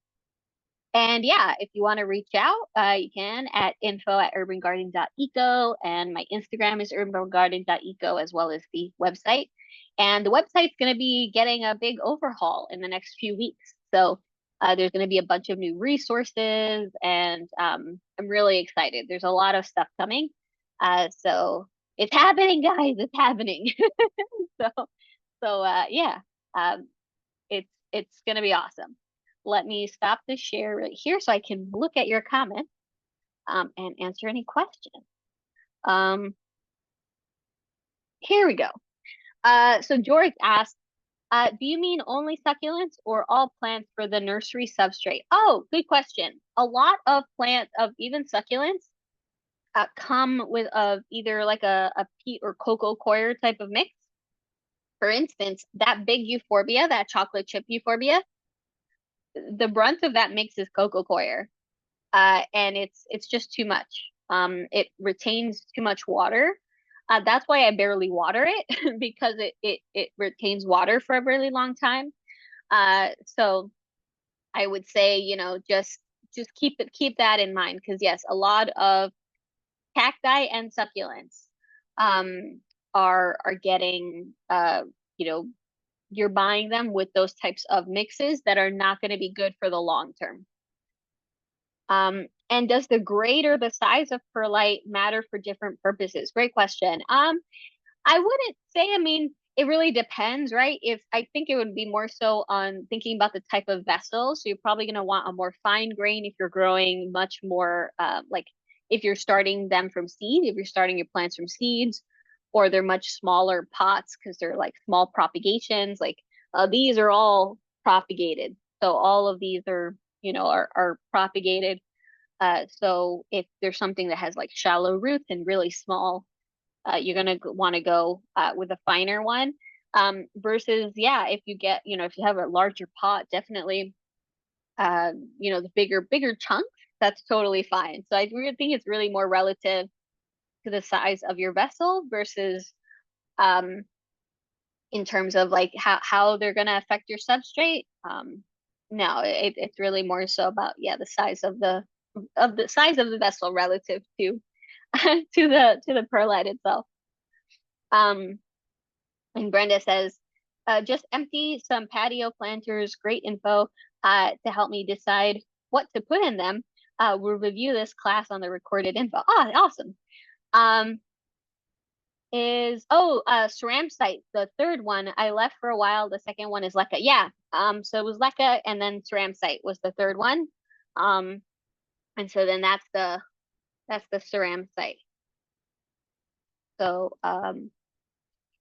And yeah, if you want to reach out, you can at info@urbangarden.eco, and my Instagram is urbangarden.eco, as well as the website. And the website's going to be getting a big overhaul in the next few weeks. So there's going to be a bunch of new resources, and I'm really excited. There's a lot of stuff coming. So it's happening, guys. It's happening. So yeah, um, it's It's gonna be awesome. Let me stop the share right here so I can look at your comment and answer any questions. Um, Here we go. So George asked, do you mean only succulents or all plants for the nursery substrate? Oh, good question. A lot of plants, of even succulents, come with either like a peat or cocoa coir type of mix. For instance, that big euphorbia, that chocolate chip euphorbia, the brunt of that mix is cocoa coir, and it's just too much. It retains too much water. That's why I barely water it because it retains water for a really long time. So I would say, just keep that in mind because yes, a lot of cacti and succulents um are getting you know you're buying them with those types of mixes that are not going to be good for the long term. And does the grade or the size of perlite matter for different purposes? Great question. I wouldn't say, I mean, it really depends, right? If I think it would be more so on thinking about the type of vessel. So you're probably going to want a more fine grain if you're growing much more, like if you're starting them from seed, if you're starting your plants from seeds, or they're much smaller pots because they're like small propagations. Like these are all propagated. So all of these are propagated. So if there's something that has like shallow roots and really small, you're gonna want to go with a finer one. Versus, yeah, if you get, if you have a larger pot, definitely, the bigger chunks, that's totally fine. So I really think it's really more relative to the size of your vessel versus um, in terms of like how they're gonna affect your substrate. No, it's really more so about, yeah, the size of the size of the vessel relative to to the perlite itself. Um, And Brenda says, just empty some patio planters. Great info to help me decide what to put in them. We'll review this class on the recorded info. Ah, awesome. Um, Ceramsite, the third one I left for a while. The second one is Leca. Yeah. So it was Leca and then Ceramsite was the third one. Um, and so then that's the Ceramsite. So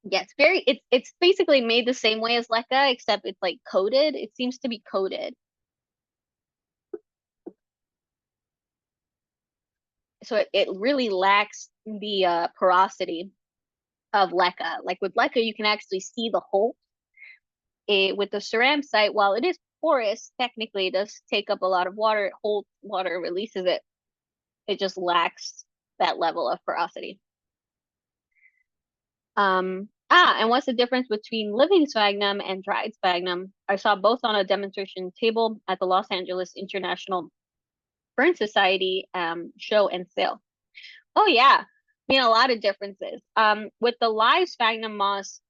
yeah, it's basically made the same way as Leca, except it's like coated. It seems to be coated. So it really lacks the porosity of Leca. Like with Leca, you can actually see the hole. With the ceramsite, while it is porous, technically it does take up a lot of water. It holds water, releases it. It just lacks that level of porosity. And what's the difference between living sphagnum and dried sphagnum? I saw both on a demonstration table at the Los Angeles International Fern Society show and sale. Oh yeah, I mean a lot of differences. With the live sphagnum moss,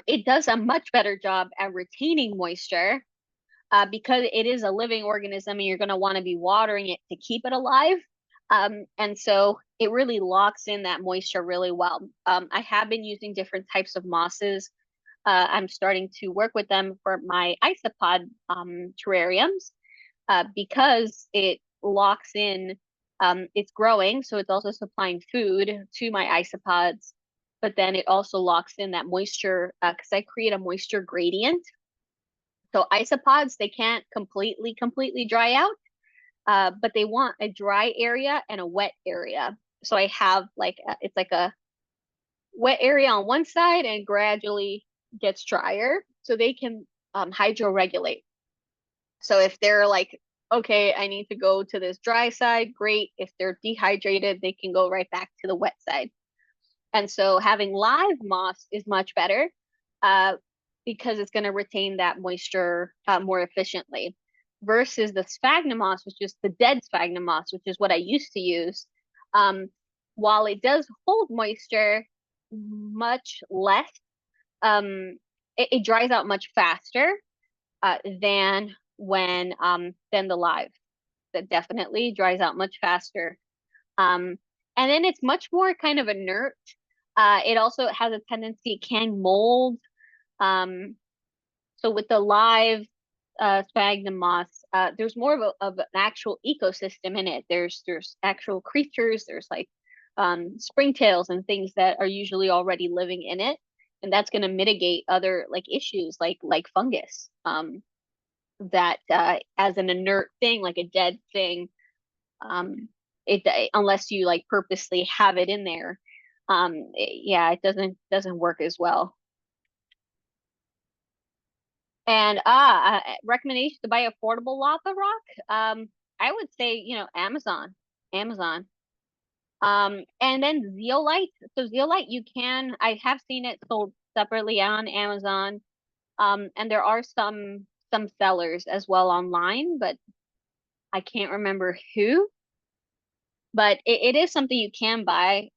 it does a much better job at retaining moisture because it is a living organism and you're going to want to be watering it to keep it alive. And so it really locks in that moisture really well. I have been using different types of mosses. I'm starting to work with them for my isopod terrariums because it locks in, it's growing, so it's also supplying food to my isopods, but then it also locks in that moisture because I create a moisture gradient. So isopods, they can't completely dry out, but they want a dry area and a wet area. So I have it's like a wet area on one side and gradually gets drier so they can hydroregulate. So if they're like, okay, I need to go to this dry side, great. If they're dehydrated, they can go right back to the wet side. And so having live moss is much better uh, because it's going to retain that moisture more efficiently versus the sphagnum moss, which is the dead sphagnum moss, which is what I used to use. Um, while it does hold moisture much less, it dries out much faster than the live. That definitely dries out much faster. Um, and then it's much more kind of inert. It also has a tendency, it can mold. Um, So with the live sphagnum moss, there's more of an actual ecosystem in it. There's actual creatures. There's like springtails and things that are usually already living in it, and that's going to mitigate other like issues like fungus. That as an inert thing, like a dead thing, it unless you like purposely have it in there, yeah, it doesn't work as well. And recommendation to buy affordable lava rock. I would say, Amazon. Amazon. And then zeolite. So zeolite, I have seen it sold separately on Amazon. And there are some sellers as well online, but I can't remember who. But it is something you can buy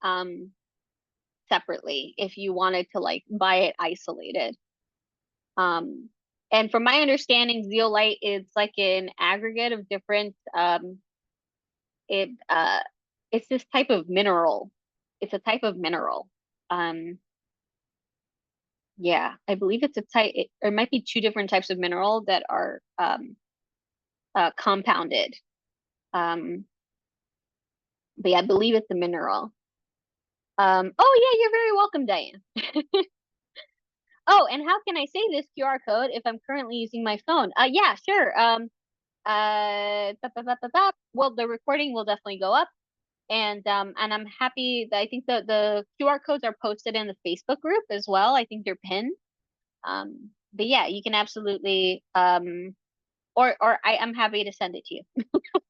separately if you wanted to like buy it isolated. Um, and from my understanding, zeolite is like an aggregate of different it it's this type of mineral. It's a type of mineral. Um, yeah, I believe it's a type there might be two different types of mineral that are compounded. Um, but yeah, I believe it's a mineral. Oh yeah, you're very welcome, Diane. Oh, and how can I say this QR code if I'm currently using my phone? Yeah, sure. Well, the recording will definitely go up, and I'm happy that I think the QR codes are posted in the Facebook group as well. I think they're pinned. But yeah, you can absolutely or I'm happy to send it to you.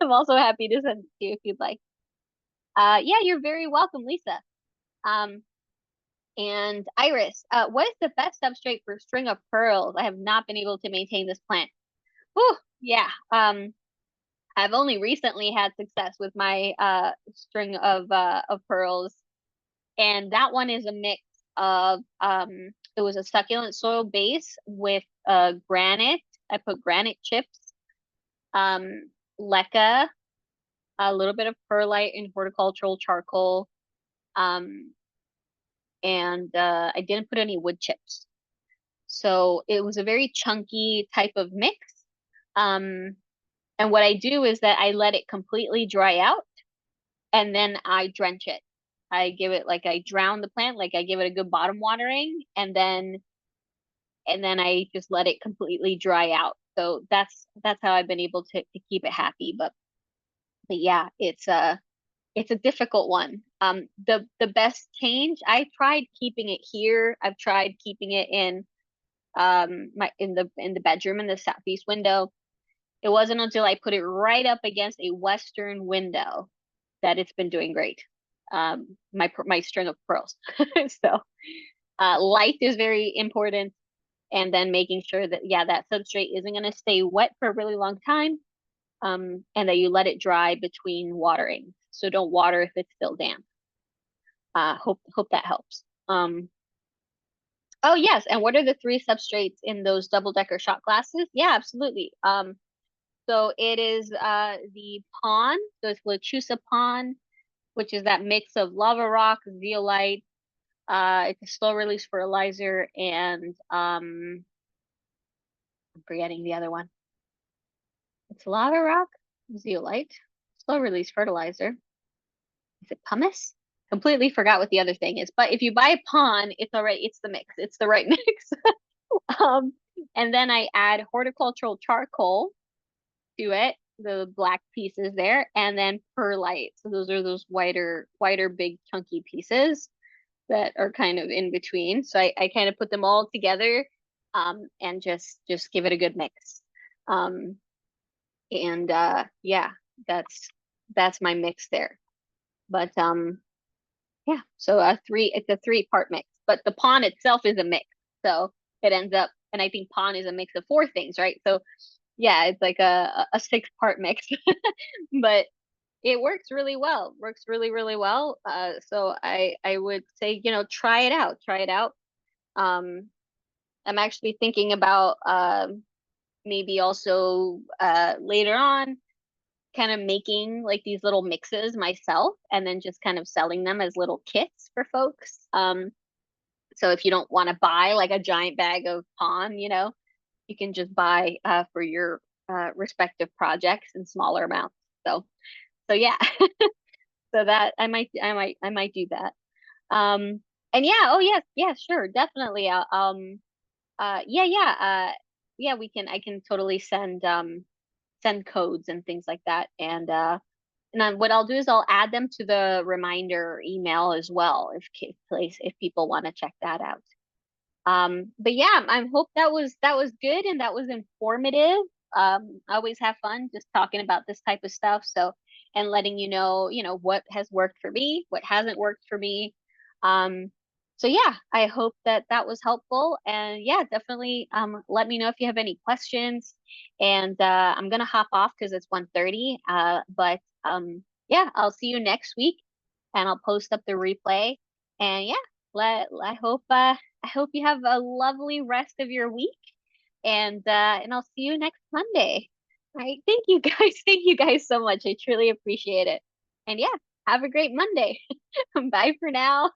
I'm also happy to send it to you if you'd like. Yeah, you're very welcome, Lisa. Um, and Iris, what is the best substrate for string of pearls? I have not been able to maintain this plant. Whew, yeah. I've only recently had success with my string of pearls, and that one is a mix of it was a succulent soil base with granite. I put granite chips, leca, a little bit of perlite and horticultural charcoal, um, and I didn't put any wood chips. So it was a very chunky type of mix. Um, and what I do is that I let it completely dry out and then I drench it. I drown the plant, like I give it a good bottom watering, and then I just let it completely dry out. So that's how I've been able to keep it happy. But yeah, it's a difficult one. The best change, I tried keeping it here. I've tried keeping it in my in the bedroom in the southeast window. It wasn't until I put it right up against a western window that it's been doing great. My string of pearls. So light is very important, and then making sure that yeah that substrate isn't going to stay wet for a really long time, and that you let it dry between watering. So don't water if it's still damp. Hope that helps. Oh yes, and what are the three substrates in those double decker shot glasses? Yeah, absolutely. So it is the pon, so it's Lechusa pon, which is that mix of lava rock, zeolite, it's a slow release fertilizer, and I'm forgetting the other one. It's lava rock, zeolite, slow release fertilizer. Is it pumice? Completely forgot what the other thing is. But if you buy pon, it's all right. It's the mix. It's the right mix. Um, and then I add horticultural charcoal to it, the black pieces there, and then perlite. So those are those whiter, big, chunky pieces that are kind of in between. So I kind of put them all together, and just give it a good mix. Um, and yeah, that's my mix there. But yeah, so it's a three-part mix, but the pon itself is a mix. So it ends up, and I think pon is a mix of four things, right? So yeah, it's like a six-part mix, but it works really well. Works really, really well. So I would say, try it out. Try it out. Um, I'm actually thinking about maybe also later on kind of making like these little mixes myself and then just kind of selling them as little kits for folks. So if you don't want to buy like a giant bag of pon, you can just buy for your respective projects in smaller amounts. So yeah, so that I might do that. And yeah, oh yes, yeah, sure, definitely. Yeah, yeah, yeah, we can. I can totally send codes and things like that, and then what I'll do is I'll add them to the reminder email as well if people want to check that out. But yeah, I hope that was good and that was informative. I always have fun just talking about this type of stuff. So, and letting you know, what has worked for me, what hasn't worked for me. Um, so yeah, I hope that that was helpful. And yeah, definitely let me know if you have any questions. And I'm gonna hop off because it's 1:30. But yeah, I'll see you next week, and I'll post up the replay. And yeah, I hope you have a lovely rest of your week, and I'll see you next Monday. All right, thank you guys. Thank you guys so much. I truly appreciate it. And yeah, have a great Monday. Bye for now.